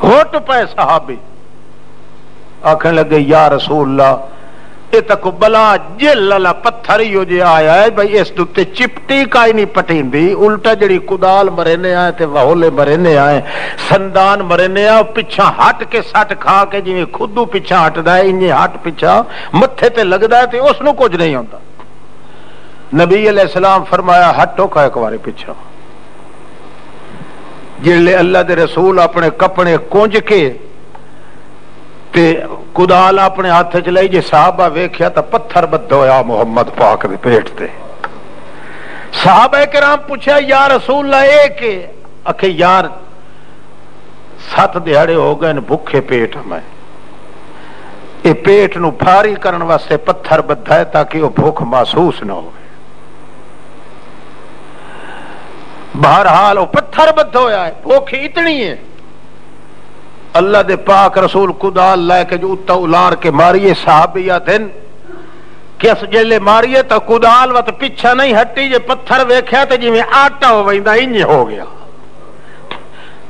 ہوٹ پہ صحابی آکھنے لگے یا رسول اللہ یہ تک بلا جل اللہ پتھر ہی ہو جے آیا ہے بھئی اس دوتے چپٹی کائی نہیں پٹین دی الٹا جڑی کدال مرنے آئے تے وہولے مرنے آئے سندان مرنے آئے پچھا ہٹ کے سٹ کھا کے جی خودو پچھا ہٹ دائے انجے ہٹ پچھا متھے تے لگ دائے تے اس نو کچھ نہیں ہوتا۔ نبی علیہ السلام فرمایا ہٹو کا ایک باری پچھا جلے اللہ دے رسول اپنے کپڑے کونج کے تے کدال اپنے ہاتھ چ لئی جے صحابہ ویکھیا تا پتھر بد ہویا محمد پاک دے پیٹ تے۔ صحابہ کرام پوچھا یا رسول اللہ اے کہ اکھے یار 7 دہاڑے ہو گئے بھوکے پیٹ میں اے پیٹ نو بھاری کرن واسطے پتھر بدھا ہے تاکہ وہ بھوک محسوس نہ ہو۔ بہرحال وہ پتھر بد ہویا ہے بھوک اتنی ہے اللہ دے پاک رسول کدال لائے کہ جو اتا الار کے ماریے صحابیہ دن کس جلے ماریے تا کدال وقت پچھا نہیں ہٹی جے پتھر ویکھیا تے جی میں آٹا ہو ویندہ انجے ہو گیا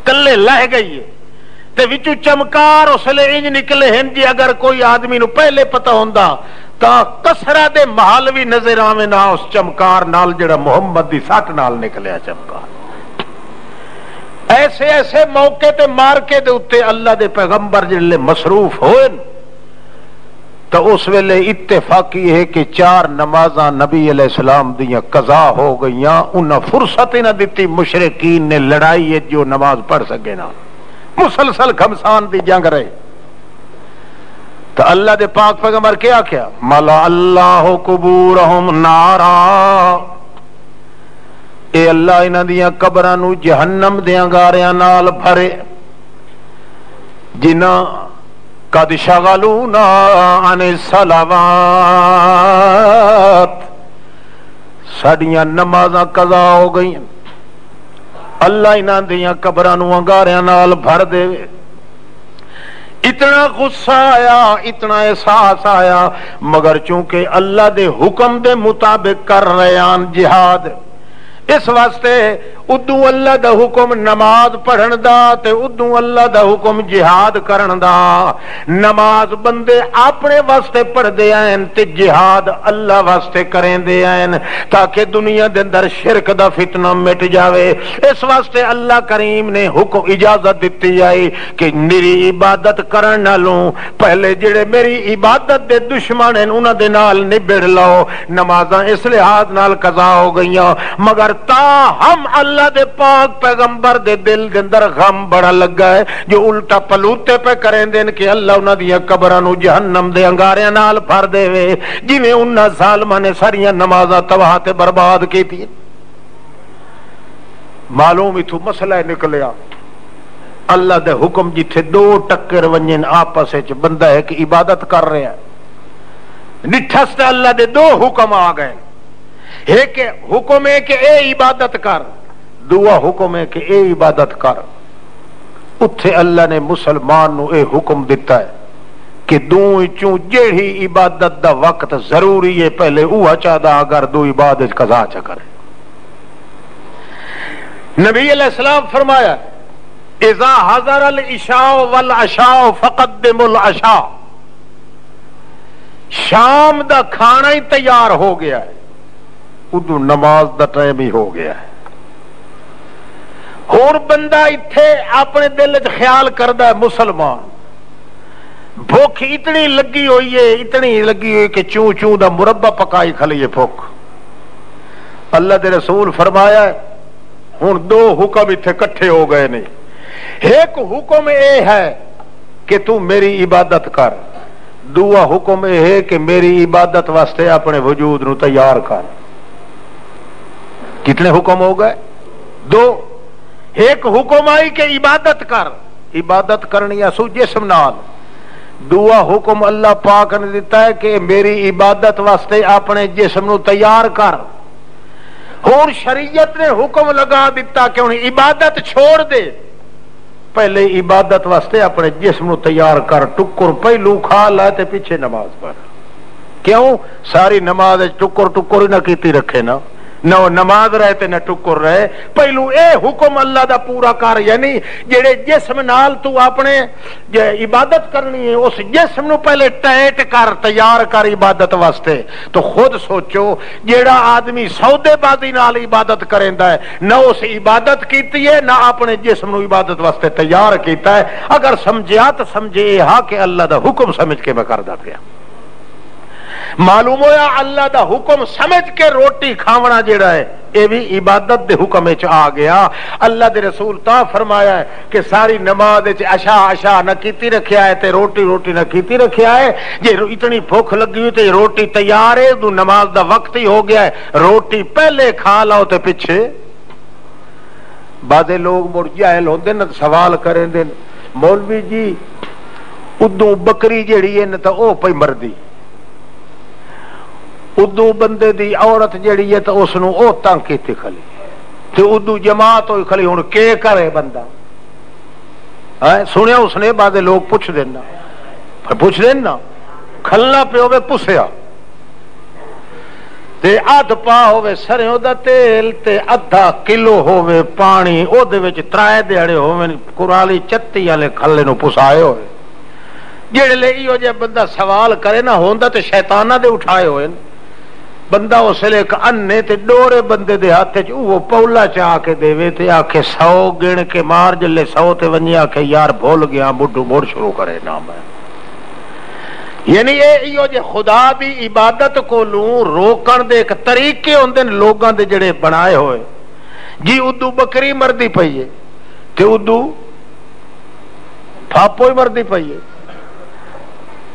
کلے لہ گئی ہے تے وچو چمکار اس لئے انج نکلے ہیں جی اگر کوئی آدمی نو پہلے پتہ ہوندہ تا کسرہ دے محالوی نظر آمیں نہ اس چمکار نال جڑا محمد دی سٹ نال نکلیا چمکار۔ ایسے ایسے موقع تے مارکے دے اتے اللہ دے پیغمبر جلے مصروف ہوئے تو اس ویلے اتفاقی ہے کہ 4 نمازاں نبی علیہ السلام دیاں قضا ہو گئیاں انہاں فرصت نہ دیتی مشرکین نے لڑائی ہے جو نماز پڑھ سکے نا مسلسل گھمسان دی جنگ رہے تو اللہ دے پاک پیغمبر کیا کیا ملا اللہ قبورہم نارا اے اللہ انہاں دیاں قبراں نو جہنم دیاں گاریاں نال بھرے جنہاں قد شغلونا عن الصلوات ساڈیاں نمازاں قضا ہو گئیں اللہ انہاں دیاں قبراں نو گاریاں نال بھر دے۔ اتنا غصہ آیا اتنا احساس آیا مگر چونکہ اللہ دے حکم دے مطابق کر رہے ہیں جہاد اس واسطے ادو اللہ دا حکم نماز پڑھن دا تے ادو اللہ دا حکم جہاد کرن دا. نماز بندے اپنے واسطے پڑھ دے آئیں تے جہاد اللہ واسطے کریں دے آئیں تاکہ دنیا دے اندر شرک دا فتنہ مٹ جاوے. اس واسطے اللہ کریم نے حکم اجازت دیتی آئی کہ میری عبادت کرن نالوں پہلے جڑے میری عبادت دے دشمن ہیں انہاں دے نال نبڑ لو. نمازاں اس لحاظ نال قضا ہو گئیاں مگر تا ہم اللہ دے پاک پیغمبر دے دل دے اندر غم بڑا لگا ہے جو الٹا پلوتے پہ کریں دین کہ اللہ انہاں دی قبراں نو جہنم دے انگاریاں نال بھر دے وے جویں انہاں ظالماں نے ساریاں نمازاں تباہ تے برباد کیتی. معلوم ایتھوں مسئلہ نکلیا اللہ دے حکم جتھے دو ٹکر ونجن آپس وچ بندہ ہے کہ عبادت کر رہا ہے نٹھس تے اللہ دے دو حکم آ گئے. ایک حکم ہے کہ اے عبادت کر دعا حکم ہے کہ اے عبادت کر. اتھے اللہ نے مسلمان نو اے حکم دیتا ہے کہ دوں چوں جیڑی عبادت دا وقت ضروری ہے پہلے اوہ چاہدا اگر دو عبادت قضا چا کرے. نبی علیہ السلام فرمایا اذا حضر العشاء والعشاء فقدموا العشاء. شام دا کھانا ہی تیار ہو گیا ہے ادو نماز دا ٹائم ہی ہو گیا ہے. اور بندہ اتھے اپنے دل وچ خیال کردا ہے مسلمان بھوک اتنی لگی ہوئی ہے کہ چوں چوں دا مربع پکائی کھلیے بھوک. اللہ دے رسول فرمایا ہے ہن دو حکم اتھے کٹھے ہو گئے نہیں. ایک حکم اے ہے کہ تو میری عبادت کر. دوسرا حکم اے ہے کہ میری عبادت واسطے اپنے وجود نو تیار کر. کتنے حکم ہو گئے؟ دو. ایک حکم آئی کہ عبادت کر عبادت کرنی اسو جسم نال. دوسرا حکم اللہ پاک نے دیتا ہے کہ میری عبادت واسطے اپنے جسم نو تیار کر. اور شریعت نے حکم لگا دیتا کہ انہیں عبادت چھوڑ دے پہلے عبادت واسطے اپنے جسم نو تیار کر. ٹکر پہلو کھا لائے تے پیچھے نماز پڑھ. کیوں؟ ساری نماز ٹکر ٹکر ہی نہ کیتی رکھے نا نہ نماز رہے تے نہ ٹکر رہے. پہلو اے حکم اللہ دا پورا کر یعنی جڑے جسم نال تو اپنے عبادت کرنی ہے اس جسم نو پہلے ٹائٹ کر تیار کر عبادت واسطے. تو خود سوچو جیڑا آدمی سودے بازی نال عبادت کریندا ہے نہ اس عبادت کیتی ہے نہ اپنے جسم نو عبادت واسطے تیار کیتا ہے. اگر سمجھیا تو سمجھے ہاں کہ اللہ دا حکم سمجھ کے میں کردا پیا. معلوم ہویا اللہ دا حکم سمجھ کے روٹی کھاونا جیڑا ہے اے بھی عبادت دے حکم وچ آ گیا. اللہ دے رسول تا فرمایا ہے کہ ساری نماز وچ عشاء نہ کیتی رکھیا ہے تے روٹی نہ کیتی رکھیا ہے. جے اتنی بھوک لگی ہوئی تے روٹی تیار ہے تو نماز دا وقت ہی ہو گیا ہے. روٹی پہلے کھا لو تے پیچھے. بعض لوگ مڑ جاہل ہوندے نہ سوال کریں دے مولوی جی ادو بکری جیڑی ہے نہ تے او پئی مردی ادو بندے دی عورت جیڑی ہے تو اس نو او تنگ کیتی کھلی تے ادو جماعت ہوئی کھلی. ہن کے کرے بندہ سنیا اس نے بعد لوگ پوچھ دینا کھلنا پہ ہوے پسیا تے ادھ پا ہوے سریوں دا تیل تے ادھا کلو ہوے پانی او دے وچ 3 دیہڑے ہوے کرالی چتی والے کھلے نو پسائے ہوئے. جڑے لے ایو جے بندہ سوال کرے نہ ہوندا تے شیطاناں دے اٹھائے ہوئے. بندہ اس لے ایک انے تے ڈورے بندے دے ہاتھ چ وہ پولا چا کے دے تے آکھے 100 گن کے مار جلے 100 تے ونجی آکھے یار بھول گیا مڈو موڑ شروع کرے نام ہے. یعنی ایو جے خدا دی عبادت کو لوں روکن دے ایک طریقے ہوندے لوگاں دے جڑے بنائے ہوئے. جی ادو بکری مردی پئی ہے تے ادو پھاپو ہی مردی پئی ہے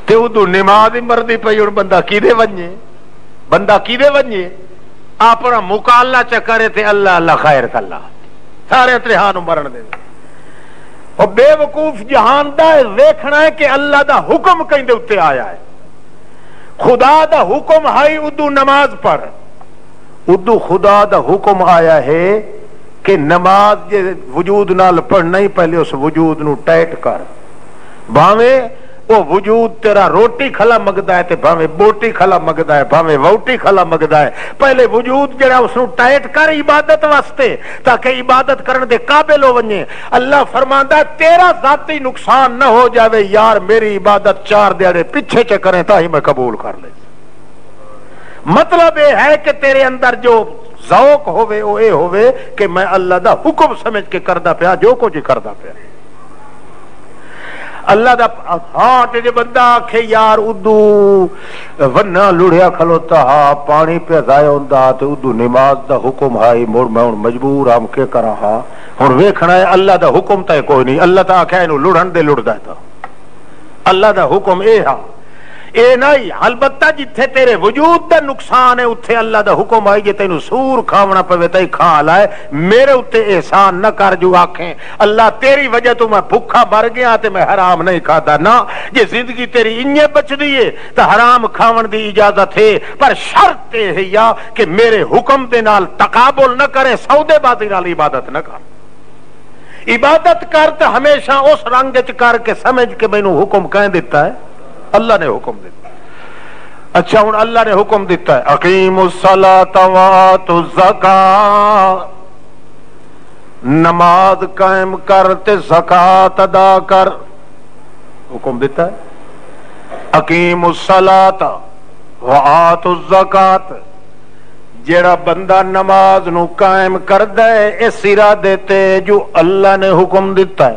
تے ادو نماز ہی مردی پئی. ہن بندہ کیدے ونجے اپنا مکاللہ چکرے تے اللہ خیر کلا سارے تریہاں نو مرن دے. اور بے وقوف جہان دا ویکھنا ہے کہ اللہ دا حکم کہیں دے اتے آیا ہے. خدا دا حکم ہے ادو نماز پڑھ. ادو خدا دا حکم آیا ہے کہ نماز جے وجود نال پڑھنا ہی پہلے اس وجود نو ٹائٹ کر. بھاویں وہ وجود تیرا روٹی کھلا مگدا ہے تے بھاویں بوٹی کھلا مگدا ہے، بھاویں ووٹی کھلا مگدا ہے، پہلے وجود جڑا اس نو ٹائٹ کر عبادت واسطے تاکہ عبادت کرن دے قابل ہو ونجے۔ اللہ فرماندا ہے تیرا ذاتی نقصان نہ ہو جاوے یار، میری عبادت 4 دیہڑے پیچھے چ کریں تاہی میں قبول کر لے۔ مطلب یہ ہے کہ تیرے اندر جو ذوق ہوئے وہ اے ہوئے کہ میں اللہ دا حکم سمجھ کے کردا پیا جو کچھ کردا پیا۔ اللہ دا ہاں تے جے بندہ آکھے یار ادو ونا لڑیا کھلوتا ہا پانی پہ ضائع ہوندا تے ادو نماز دا حکم ہائی مڑ میں ہن مجبور ہم کے کراں ہا، ہن ویکھنا ہے اللہ دا حکم تے کوئی نہیں، اللہ تا آکھیا اینو لڑن دے لڑدا ہے، اللہ دا حکم اے ہا اے نہیں۔ البتہ جتھے تیرے وجود دا نقصان ہے اتھے اللہ دا حکم آئی جے تینو سور کھاونا پوے تے کھا لائے، میرے اتے احسان نہ کر جو آکھیں اللہ تیری وجہ تو میں بھوکا مر گیا تے میں حرام نہیں کھاتا، نہ جے زندگی تیری انجے بچ دیئے تو حرام کھاون دی اجازت ہے، پر شرط ہے یا کہ میرے حکم دے نال تقابل نہ کرے، سودے بازی نال عبادت نہ کر۔ عبادت کر تو ہمیشہ اس رنگ وچ کر کے سمجھ کے مینوں حکم کہیں دیتا ہے، اللہ نے حکم دیتا۔ اچھا ہوں اللہ نے حکم دیتا ہے اقیم الصلاۃ وآتوا الزکاۃ، نماز قائم کر تے زکات ادا کر، حکم دیتا ہے اقیم الصلاۃ وآتوا الزکاۃ۔ جیڑا بندہ نماز نو قائم کردا ہے اس ارادے تے جو اللہ نے حکم دیتا ہے،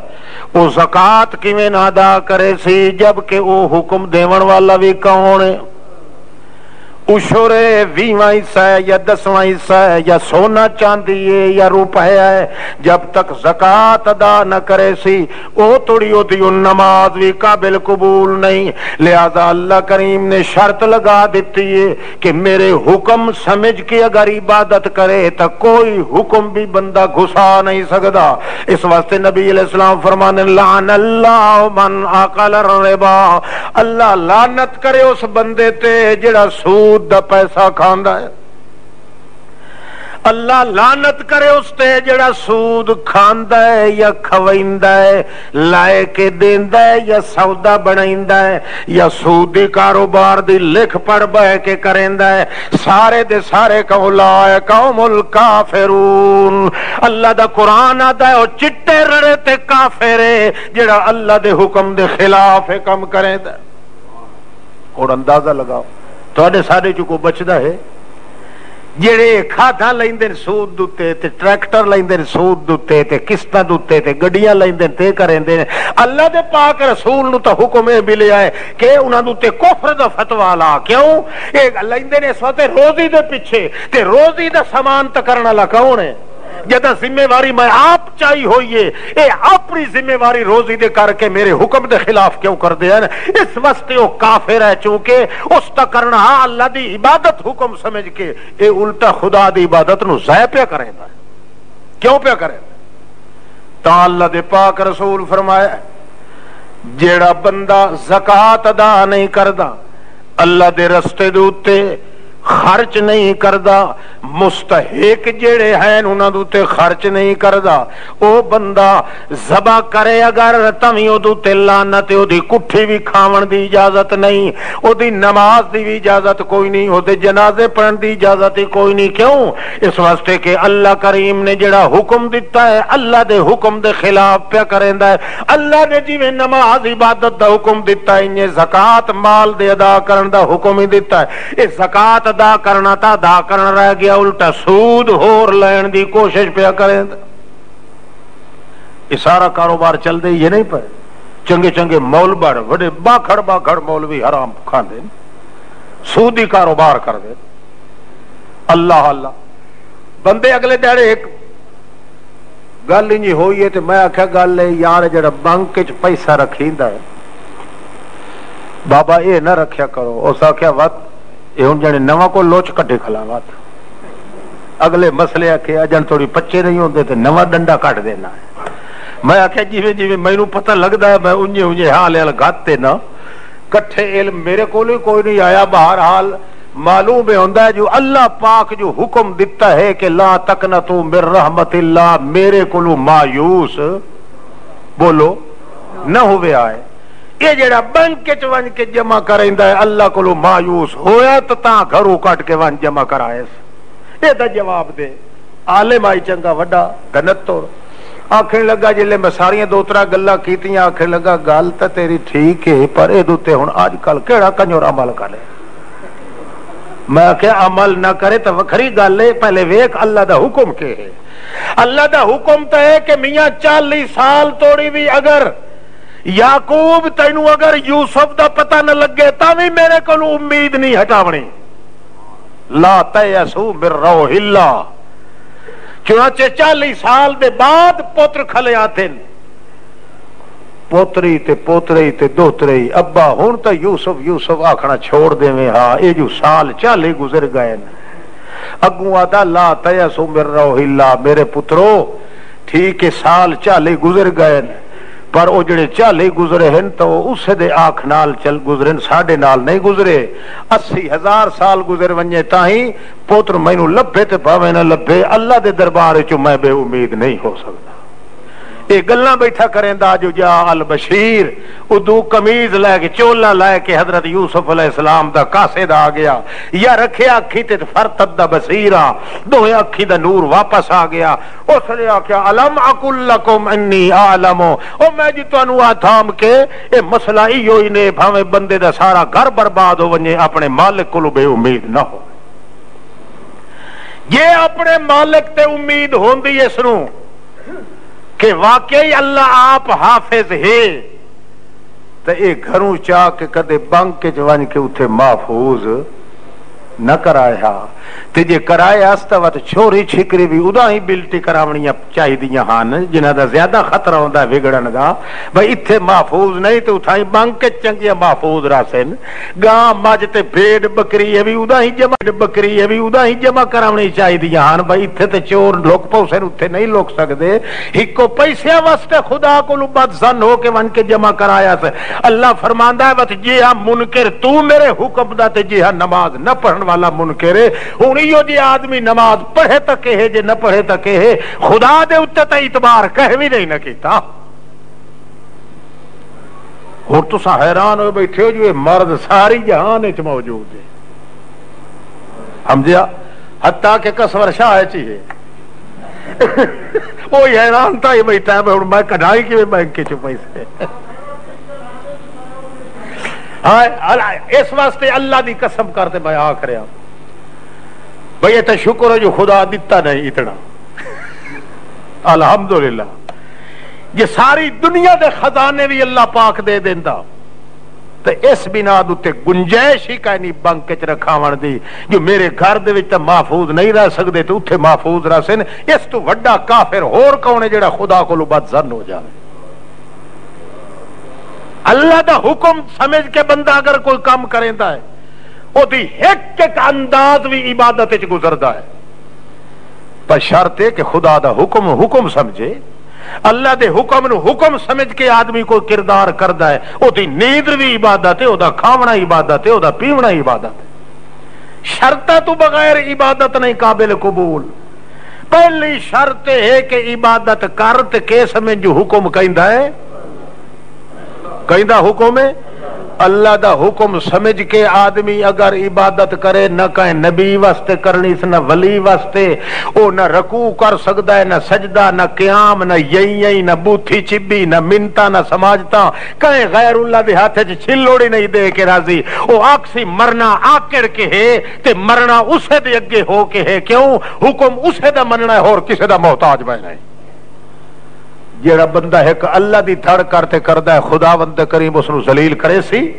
وہ زکات کیویں نہ ادا کرے سی جبکہ وہ حکم دیون والا بھی کون ہے؟ اشور 20واں حصہ ہے یا 10واں حصہ ہے یا سونا چاندی ہے یا روپے ہے، جب تک زکات ادا نہ کرے سی او توڑی ہوتی نماز بھی قابل قبول نہیں۔ لہذا اللہ کریم نے شرط لگا دیتی ہے کہ میرے حکم سمجھ کے اگر عبادت کرے تو کوئی حکم بھی بندہ گھسا نہیں سکتا۔ اس واسطے نبی علیہ السلام فرمانے لعن اللہ من اکل الربا، اللہ لعنت کرے اس بندے تے جڑا سود دا پیسہ کھاندا ہے، اللہ لعنت کرے اس تے جڑا سود کھاندا ہے یا کھویندا ہے، لائے کے دیندا ہے یا سودا بنائندا ہے یا سودی کاروبار دی لکھ پڑھ بہ کے کریندا ہے، سارے دے سارے اولئک قوم الکافرون۔ اللہ دا قرآن آتا ہے او چٹے رڑے تے کافر ہے جڑا اللہ دے حکم دے خلاف کم کریندا ہے۔ اور اندازہ لگاؤ تواڈے سارے چ کو بچدا ہے جڑے کھادا لیندے سود دتے تے ٹریکٹر لیندے سود دتے تے قسطاں دتے تے گڈیاں لیندے تے کریندے، اللہ دے پاک رسول نو تے حکم اے ملیا ہے کہ انہاں دے کفر دا فتوی لا، کیوں اے لیندے نے اس وقت روزی دے پیچھے، تے روزی دا سامان تے کرن والا کون ہے؟ جدہ ذمہ واری میں آپ چاہی ہوئیے، اے اپنی ذمہ واری روزی دے کر کے میرے حکم دے خلاف کیوں کر دیا ہے؟ اس واسطے وہ کافر ہے، چونکہ اس تا کرنا اللہ دی عبادت حکم سمجھ کے اے الٹا خدا دی عبادت نو ضائع پیا کرے گا۔ کیوں پیا کرے گا؟ تا اللہ دے پاک رسول فرمایا جیڑا بندہ زکات ادا نہیں کردا، اللہ دے رستے دے اوتے خرچ نہیں کردا، مستحق جڑے ہیں انہاں دوتے خرچ نہیں کردا، او بندہ ذبح کرے اگر تمی او دوتے لعنت، او دی کٹھی بھی کھاون دی اجازت نہیں، او دی نماز دی بھی اجازت کوئی نہیں، او دے جنازے پڑھن دی اجازت ہی کوئی نہیں۔ کیوں؟ اس واسطے کہ اللہ کریم نے جڑا حکم دیتا ہے اللہ دے حکم دے خلاف پیا کریندا ہے۔ اللہ نے جویں نماز عبادت دا حکم دیتا ہے انہیں زکات مال دے ادا کرن دا حکم ہی دیتا ہے۔ اس زکات ادا کرنا تا ادا کرنا رہ گیا، الٹا سود ہور لین دی کوشش پیا کریں۔ یہ سارا کاروبار چل دے یہ نہیں پہ چنگے چنگے مول بڑ بڑے باکھڑ مولوی حرام کھان دے سودی کاروبار کر دے۔ اللہ اللہ بندے اگلے دیڑے ایک گل انجی ہوئی ہے تو میں آکھا گل ہے یار جڑا بینک وچ پیسہ رکھیندا ہے بابا یہ نہ رکھیا کرو، اس آکھیا وقت یہ ہوں جانے نواں کو لوچ کٹے کھلاوات، اگلے مسئلے آکھے اجن تھوڑی پچے نہیں ہوندے تے نواں ڈنڈا کٹ دینا ہے۔ میں آکھیا جیویں مینوں پتہ لگدا ہے میں انجے حال گاتے نہ کٹھے علم میرے کول کوئی نہیں آیا، بہرحال معلوم ہوندا ہے جو اللہ پاک جو حکم دیتا ہے کہ لا تقنطوا من رحمت اللہ، میرے کولو مایوس بولو نہ ہوئے آئے، یہ جڑا بینک چ ون کے جمع کریندا ہے اللہ کولو مایوس ہویا تو تاں گھروں کٹ کے ون جمع کرائے یہ دا جواب دے عالم آئی چنگا وڈا گنت توڑ آخر لگا جلے میں ساریاں دو ترا گلا کیتیاں آخر لگا گل تو تیری ٹھیک ہے پر یہ دوتے ہن آج کل کیڑا کنجور عمل کرے میں کہ عمل نہ کرے تو وکھری گل ہے پہلے ویکھ اللہ دا حکم کے ہے اللہ دا حکم تو ہے کہ میاں 40 سال توڑی بھی اگر یعقوب تینوں اگر یوسف دا پتہ نہ لگے تا بھی میرے کو امید نہیں ہٹاونی لا تیسو من روح اللہ چنانچہ 40 سال دے بعد پوتر کھلے آتے پوتری تے پوتری تے دوتری ابا ہون تا یوسف آکھنا چھوڑ دے میں ہاں اے جو سال 40 گزر گئے اگوں آدھا لا تیسو من روح اللہ میرے پترو ٹھیک ہے سال 40 گزر گئے پر وہ جڑے 40 گزرے ہیں تو اس دے آنکھ نال چل گزرے ساڈے نال نہیں گزرے 80,000 سال گزر ونجے تاہیں پوتر مینوں لبھے تے بھاویں نہ لبھے اللہ دے دربار وچ میں بے امید نہیں ہو سکتا یہ گلاں بیٹھا کریندا جو جا البشیر ادو قمیض لے کے چولا لے کے حضرت یوسف علیہ السلام دا قاصد آ گیا یا رکھیا اکھی تے فرتد بصیرا دوے اکھی دا نور واپس آ گیا اس نے آکھیا الم اقل لکم انی اعلم او میں جی تانوں آتھام کے اے مسئلہ ایو ہی نے بھاویں بندے دا سارا گھر برباد ہو ونجے اپنے مالک کولو بے امید نہ ہو یہ اپنے مالک تے امید ہوندی اس نو کہ واقعی اللہ آپ حافظ ہے تو یہ گھروں چاہ کے کدے بنک کے جوان کے اتھے محفوظ نہ کرایا تے جے کرایا استا وقت چھوری چھکری بھی ادا ہی بلٹی کراونیاں چاہی دیاں ہان جنہ دا زیادہ خطرہ ہوندہ ہے وگڑن دا بھئی اتھے محفوظ نہیں تو اتھائی بنک کے چنگیاں محفوظ راسن گاں ماج تے بھیڑ بکری ہے بھی ادا ہی جمع کراونی چاہی دیاں ہان بھئی اتھے تے چور لوگ پوسن اتھے نہیں لوگ سکدے ہکو پیسے واسطے خدا کو لبت زن ہو کے ون کے جمع کرایا سے اللہ فرماندہ ہے وقت جی ہاں منکر تو میرے حکم دا تے جی ہاں نماز نہ پڑھن والا منکر ہے ہونیو جی آدمی نماز پڑھے تک ہے جی نہ پڑھے تک ہے خدا دے اتے تے اعتبار کہہ بھی نہیں نہ کیتا اور تو سا حیران ہوئے بیٹھے ہو جو یہ مرد ساری جہان اچ موجود ہے سمجھیا حتیٰ کہ کسور شاہ چاہیے وہی حیران تھا یہ بیٹھا ہے میں کڑھائی کی بینک کے چھپائی سے اس واسطے اللہ دی قسم کرتے میں آکھ رہا بھئی تو شکر ہے جو خدا دیتا نہیں اتنا الحمدللہ یہ ساری دنیا دے خزانے بھی اللہ پاک دے دیندہ تو اس بنا دوتے گنجائش ہی کہنی بنک چ رکھاون دی جو میرے گھر دے وچ محفوظ نہیں رہ سکتے تو اتھے محفوظ رہ سن اس تو وڈا کافر ہور کون ہے جڑا خدا کو بد ظن ہو جائے اللہ دا حکم سمجھ کے بندہ اگر کوئی کام کریندا ہے او دی ایک ایک انداز بھی عبادت وچ گزردا ہے پر شرط ہے کہ خدا دا حکم سمجھے اللہ دے حکم نو حکم سمجھ کے آدمی کوئی کردار کردا ہے او دی نیند بھی عبادت ہے او دا کھاونا عبادت ہے او دا پیونا عبادت ہے شرطہ تو بغیر عبادت نہیں قابل قبول پہلی شرط ہے کہ عبادت کرتے کے سمجھ جو حکم کہندا ہے کہندا حکم ہے اللہ دا حکم سمجھ کے آدمی اگر عبادت کرے نہ کہیں نبی واسطے کرنی نہ ولی واسطے او نہ رکوع کر سکتا ہے نہ سجدہ نہ قیام نہ یئی نہ بوتھی چبی نہ منتا نہ سماجتا کہیں غیر اللہ دے ہاتھ چھلوڑی نہیں دے کے راضی او آکسی مرنا آکڑ کے ہے تے مرنا اسے دے اگے ہو کے ہے کیوں حکم اسے دا مننا ہے اور کسے دا محتاج بہنا ہے جیڑا بندہ ہے کہ اللہ دی دھڑ کرتے کردہ ہے خداوند کریم اس نو ذلیل کرے سی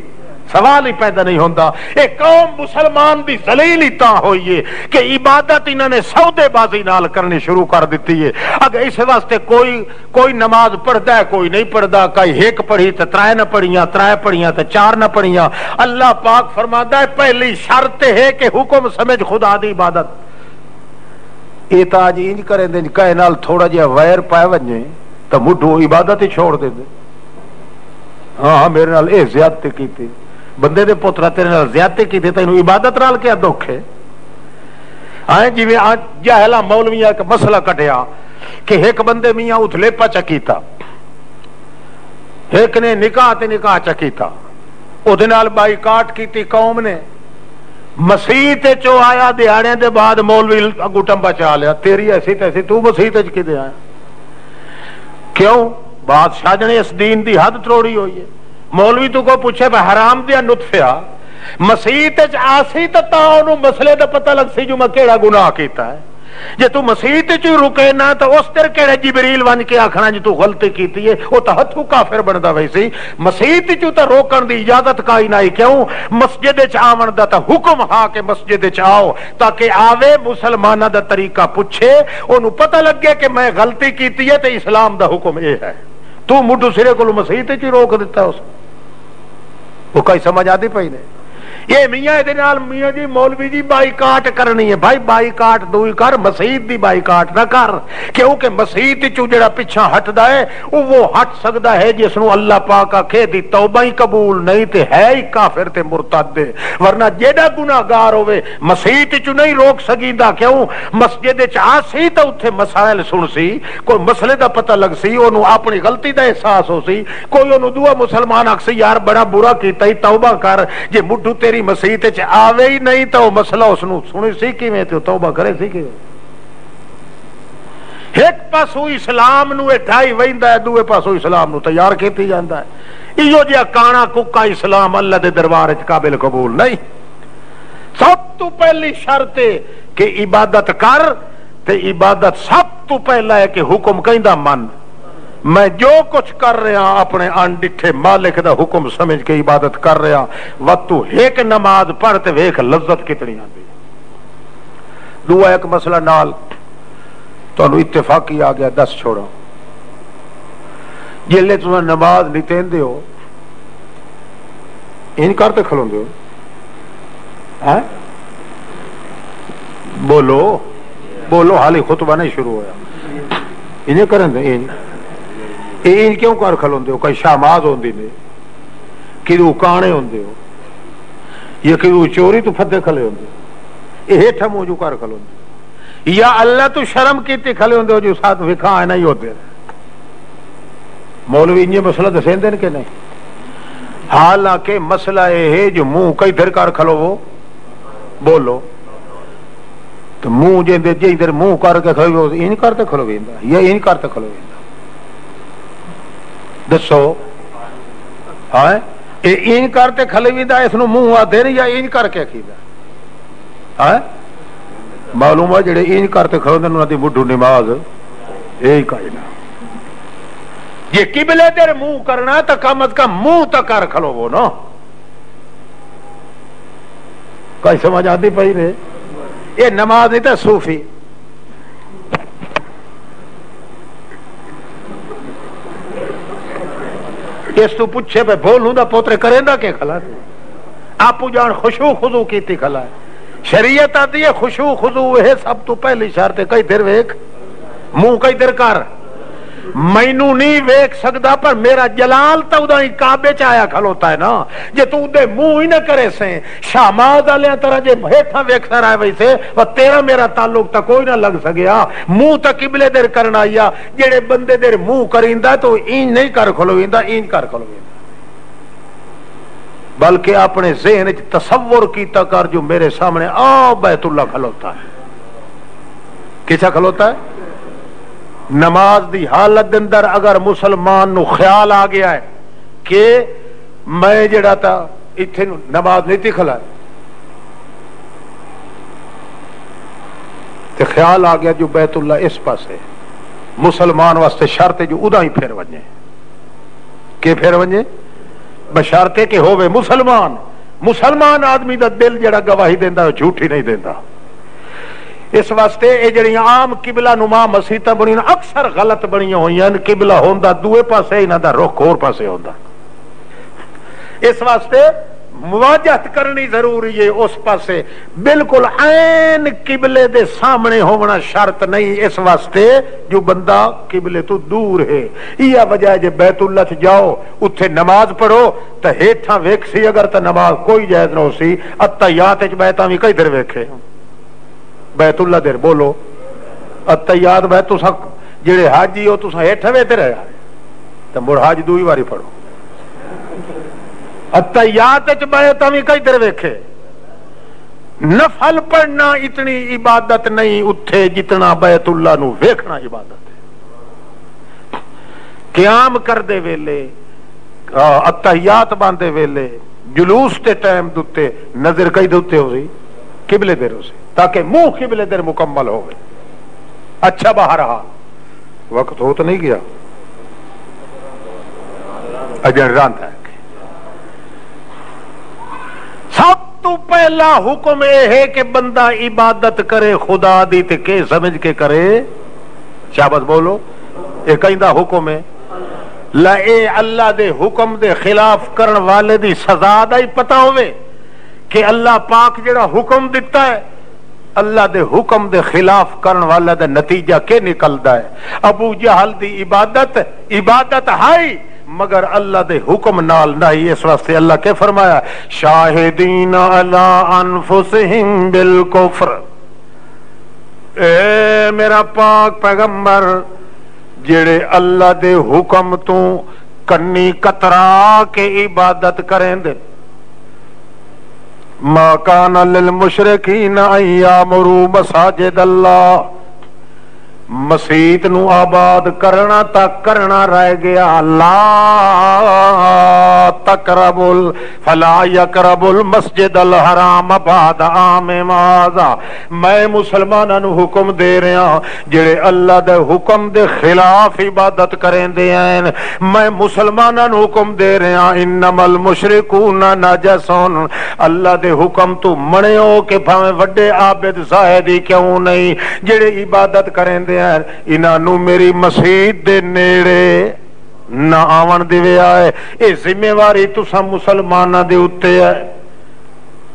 سوال ہی پیدا نہیں ہوتا ایک قوم مسلمان دی ذلیل ہی تاں ہوئی ہے کہ عبادت انہوں نے سودے بازی نال کرنی شروع کر دیتی ہے اگر اس واسطے کوئی نماز پڑھتا ہے کوئی نہیں پڑھتا کئی ایک پڑھی تو ترائے نہ پڑھیاں ترائے پڑھیاں تو چار نہ پڑھیاں اللہ پاک فرماتا ہے پہلی شرط ہے کہ حکم سمجھ خدا دی عبادت یہ تاج انج کریں دیں کہے نال تھوڑا جہا ویر پائے ونجے تو مٹھو عبادت ہی چھوڑ دے دے ہاں میرے نال اے زیادتی کی تھی بندے دے پترہ تیرے نال زیادتی کی تھی تو انہوں عبادت نال کیا دکھ ہے آئیں جی میں آج جاہلا مولویاں کا مسئلہ کٹیا کہ ایک بندے میاں اتھ لیپا چکیتا ایک نے نکاح تے نکاح چکیتا اودے نال بائیکاٹ کیتی قوم نے مسیت چو آیا دیہاڑے دے بعد مولوی اگو ٹمبا چا لیا تیری ایسی تیسی تو مسیت چ کدے آیا کیوں بادشاہ جنے اس دین دی حد تروڑی ہوئی ہے مولوی تو کو پوچھے بھائی حرام دیا نطفیا مسیت چ آسی تا انہوں مسئلے دا پتہ لگ سی جو میں کیڑا گناہ کیتا ہے جے تو مسیت چ رکے نہ تو اس تر کیڑے جبریل ون کے آکھنا جی تو غلطی کیتی ہے وہ تو ہتھو کافر بندا ویسی مسیت چ تو روکن دی اجازت کائی نہیں کیوں مسجد چ آون دا تا حکم ہا کہ مسجد چ آؤ تاکہ آوے مسلماناں دا طریقہ پوچھے اونوں پتہ لگے کہ میں غلطی کیتی ہے تے اسلام دا حکم اے ہے تو مڈو سرے کو مسیت چ روک دیتا اس وہ کئی سمجھ آتی پئی نے یہ میاں دے نال میاں جی مولوی جی بائیکاٹ کرنی ہے بھائی بائیکاٹ دوئی کر مسیت دی بائیکاٹ نہ کر کیونکہ مسیت چو جڑا پیچھا ہٹدا ہے وہ ہٹ سکدا ہے جس نو اللہ پاک آکھے دی توبہ ہی قبول نہیں تے ہے ہی کافر تے مرتد ورنہ جیڑا گناہگار ہوے مسیت چو نہیں روک سکیندا کیوں مسجد چ آسی تے اوتھے مسائل سن سی کوئی مسئلے دا پتہ لگ سی اونوں اپنی غلطی دا احساس ہو سی کوئی اونوں دعا مسلمان آکھسی یار بڑا برا کیتا ہی توبہ کر جے مڈھو تیری مسیت چ آوے ہی نہیں تو مسئلہ اس نو سنی سی کیویں تے توبہ کرے سی کیویں ایک پاسو اسلام نو ڈھائی ویندا ہے دوے پاسو اسلام نو تیار کیتی جاندا ہے ایو جیا کانا ککا اسلام اللہ دے دربار وچ قابل قبول نہیں سب تو پہلی شرط ہے کہ عبادت کر تے عبادت سب تو پہلا ہے کہ حکم کہندا من میں جو کچھ کر رہا اپنے انڈٹھے مالک دا حکم سمجھ کے عبادت کر رہا وقت تو ایک نماز پڑھتے ویکھ لذت کتنی آندی دعا ایک مسئلہ نال تو اتفاقی آ گیا 10 چھوڑو جلے تمہیں نماز نتین دے ہو ان کرتے کھلوں دے ہو بولو بولو حالی خطبہ نہیں شروع ہویا انہیں کریں دے این کیوں کر کھلوندے ہو کئی شاماز ہوندی نے کدو کانے ہوندے ہو یا کدو چوری تو پھدے کھلے ہوندے یہ ہیٹھا موجو کر کھلوندے یا اللہ تو شرم کیتے کھلے ہوندے ہو جو ساتھ وکھا ہے نہیں ہوتے مولوی انجھے مسئلہ دسین دین کے نہیں حالانکہ مسئلہ یہ ہے جو منہ کئی در کر کھلو وہ بولو تو منہ جیندے جی در منہ کر کے کھلو این کرتے کھلو گیندا یا این کرتے کھلو گیندا دسو ہاں این کرتے کھلویندا اس نو منہ آدھے یا این کر کے کھیندا ہاں معلوم ہے جڑے این کرتے کھلوندے انہاں دی مڈھو نماز یہی کائنا یہ قبلے دے منہ کرنا تا کم از کم منہ تا کر کھلو وہ نا کوئی سمجھ آتی پئی نے یہ نماز نہیں تا صوفی اس تو پوچھے پہ بولوں دا پوترے کریں دا کہ کھلا آپو جان خشوع خضوع کیتی کھلا ہے شریعت آتی ہے خشوع خضوع ہے سب تو پہلی شرط ہے کئی دیر ویک منہ کئی دیر کر مینو نہیں ویک سکدا پر میرا جلال تا ادا ہی کعبے چایا کھلوتا ہے نا جے تو دے منہ ہی نہ کرے سے شاماز علیہ طرح جے بھیٹھا ویک سر آئے ویسے و تیرا میرا تعلق تا کوئی نہ لگ سگیا منہ تا قبلے دیر کرنا یا جڑے بندے دیر منہ کریندا تو این نہیں کر کھلویندا این کر کھلویندا بلکہ اپنے ذہن تصور کیتا کر جو میرے سامنے بیت اللہ کھلوتا ہے کیسا کھلوتا ہے نماز دی حالت اندر اگر مسلمان نو خیال آ گیا ہے کہ میں جڑا تا ایتھے نماز نہیں تھی کھلا تے خیال آ گیا جو بیت اللہ اس پاسے مسلمان واسطے شرط ہے جو ادا ہی پھر ونجے کہ پھر ونجے بشرطے کہ ہووے مسلمان آدمی دا دل جڑا گواہی دیندا جھوٹی نہیں دیندا اس واسطے یہ جڑی عام قبلہ نما مسیتاں بنی اکثر غلط بنی ہوئی ہیں قبلہ ہوندا دوے پاسے انہاں دا رخ اور پاسے ہوندا اس واسطے مواجہت کرنی ضروری ہے اس پاسے بالکل عین قبلے دے سامنے ہونا شرط نہیں اس واسطے جو بندہ قبلے تو دور ہے یہ وجہ جے بیت اللہ چ جاؤ اتھے نماز پڑھو تے ہیٹھاں ویکھ سی اگر تے نماز کوئی جائز نہ ہو سی اتحیات وچ بیتاں وی کئی در ویکھے بیت اللہ دیر بولو اتحیات بیت تساں جڑے حاجی ہو تساں ہیٹھ وے تے رہیا تے مڑ حج دوئی واری پڑھو اتحیات وچ بیعت وی کئی در ویکھے نفل پڑھنا اتنی عبادت نہیں اتھے جتنا بیت اللہ نو ویکھنا عبادت ہے. قیام کر دے ویلے اتحیات باندے ویلے جلوس تے ٹائم دتے نظر کئی دتے ہو سی قبلے در ہو سی تاکہ منہ قبلے در مکمل ہوئے. اچھا باہر رہا وقت ہو تو نہیں گیا اجن راند ہے. سب تو پہلا حکم یہ ہے کہ بندہ عبادت کرے خدا دی تے کہ سمجھ کے کرے. شابت بولو یہ کہیں دا حکم ہے. لا اے اللہ دے حکم دے خلاف کرن والے دی سزا دا ہی پتہ ہوئے کہ اللہ پاک جڑا حکم دیتا ہے اللہ دے حکم دے خلاف کرن والا دا نتیجہ کے نکلدا ہے. ابو جہل دی عبادت ہے مگر اللہ دے حکم نال نہیں. اس واسطے اللہ کے فرمایا شاہدین علی انفسہم بالکفر. اے میرا پاک پیغمبر جڑے اللہ دے حکم تو کنی کترا کے عبادت کریں دے ما کان للمشرکین ان یامروا مساجد اللہ. مسجد نو آباد کرنا تک کرنا رہ گیا. لا تقربوا فلا يقربوا المسجد الحرام بعد عام هذا. میں مسلماناں نو حکم دے رہا جڑے اللہ دے حکم دے خلاف عبادت کریں دے ہیں. میں مسلماناں نو حکم دے رہا انما المشرکون نجسون. اللہ دے حکم تو منیو کہ بھاویں وڈے عابد زاہد ہی کیوں نہیں جڑے عبادت کریں دے انہاں نو میری مسجد دے نیڑے نہ آون دیویا ہے. اے ذمہ واری تساں مسلماناں دے اُتے ہے.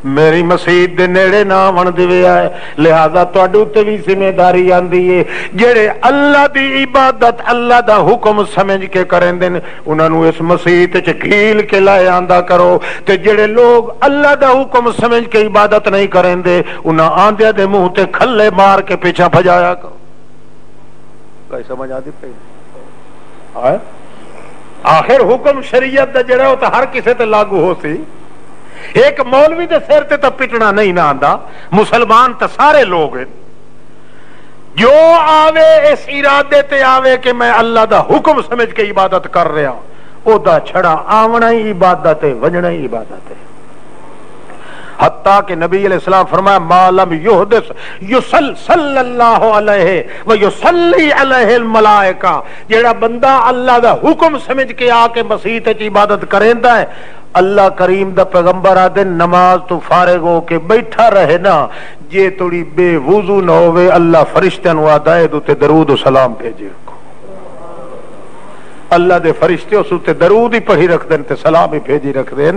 میری مسجد دے نیڑے نہ آون دیویا ہے لہذا تواڈے اُتے بھی ذمہ داری آندی ہے جڑے اللہ دی عبادت اللہ دا حکم سمجھ کے کریں دے انہاں نو اس مسجد وچ گھیل کے لائے آندا کرو تے جڑے لوگ اللہ دا حکم سمجھ کے عبادت نہیں کریں دے انہاں آندے دے منہ تے کھلے مار کے پیچھے بھجایا کرو. سمجھ آتی پہ آخر حکم شریعت دا جڑا ہوتا ہر کسے تے لاگو ہو سی. ایک مولوی دے سر تے تا پٹنا نہیں نہ آندا. مسلمان تے سارے لوگ ہیں جو آوے اس ارادے تے آوے کہ میں اللہ دا حکم سمجھ کے عبادت کر رہا او دا چھڑا آونا ہی عبادت ہے وجنا ہی عبادت ہے. حتیٰ کہ نبی علیہ السلام فرمایا ما لم یحدث صلی اللہ علیہ ویصلی علیہ الملائکہ. جیڑا بندہ اللہ دا حکم سمجھ کے آ کے مسجد وچ عبادت کریندا ہے اللہ کریم دا پیغمبر آدھے نماز تو فارغ ہو کے بیٹھا رہے نا جے توڑی بے وضو نہ ہوئے اللہ فرشتیاں نو آدھائے دوتے درود و سلام بھیجے رکھو. اللہ دے فرشتے اس تے درود ہی پڑھی رکھ دیں تے سلام ہی بھیجی رکھ دیں.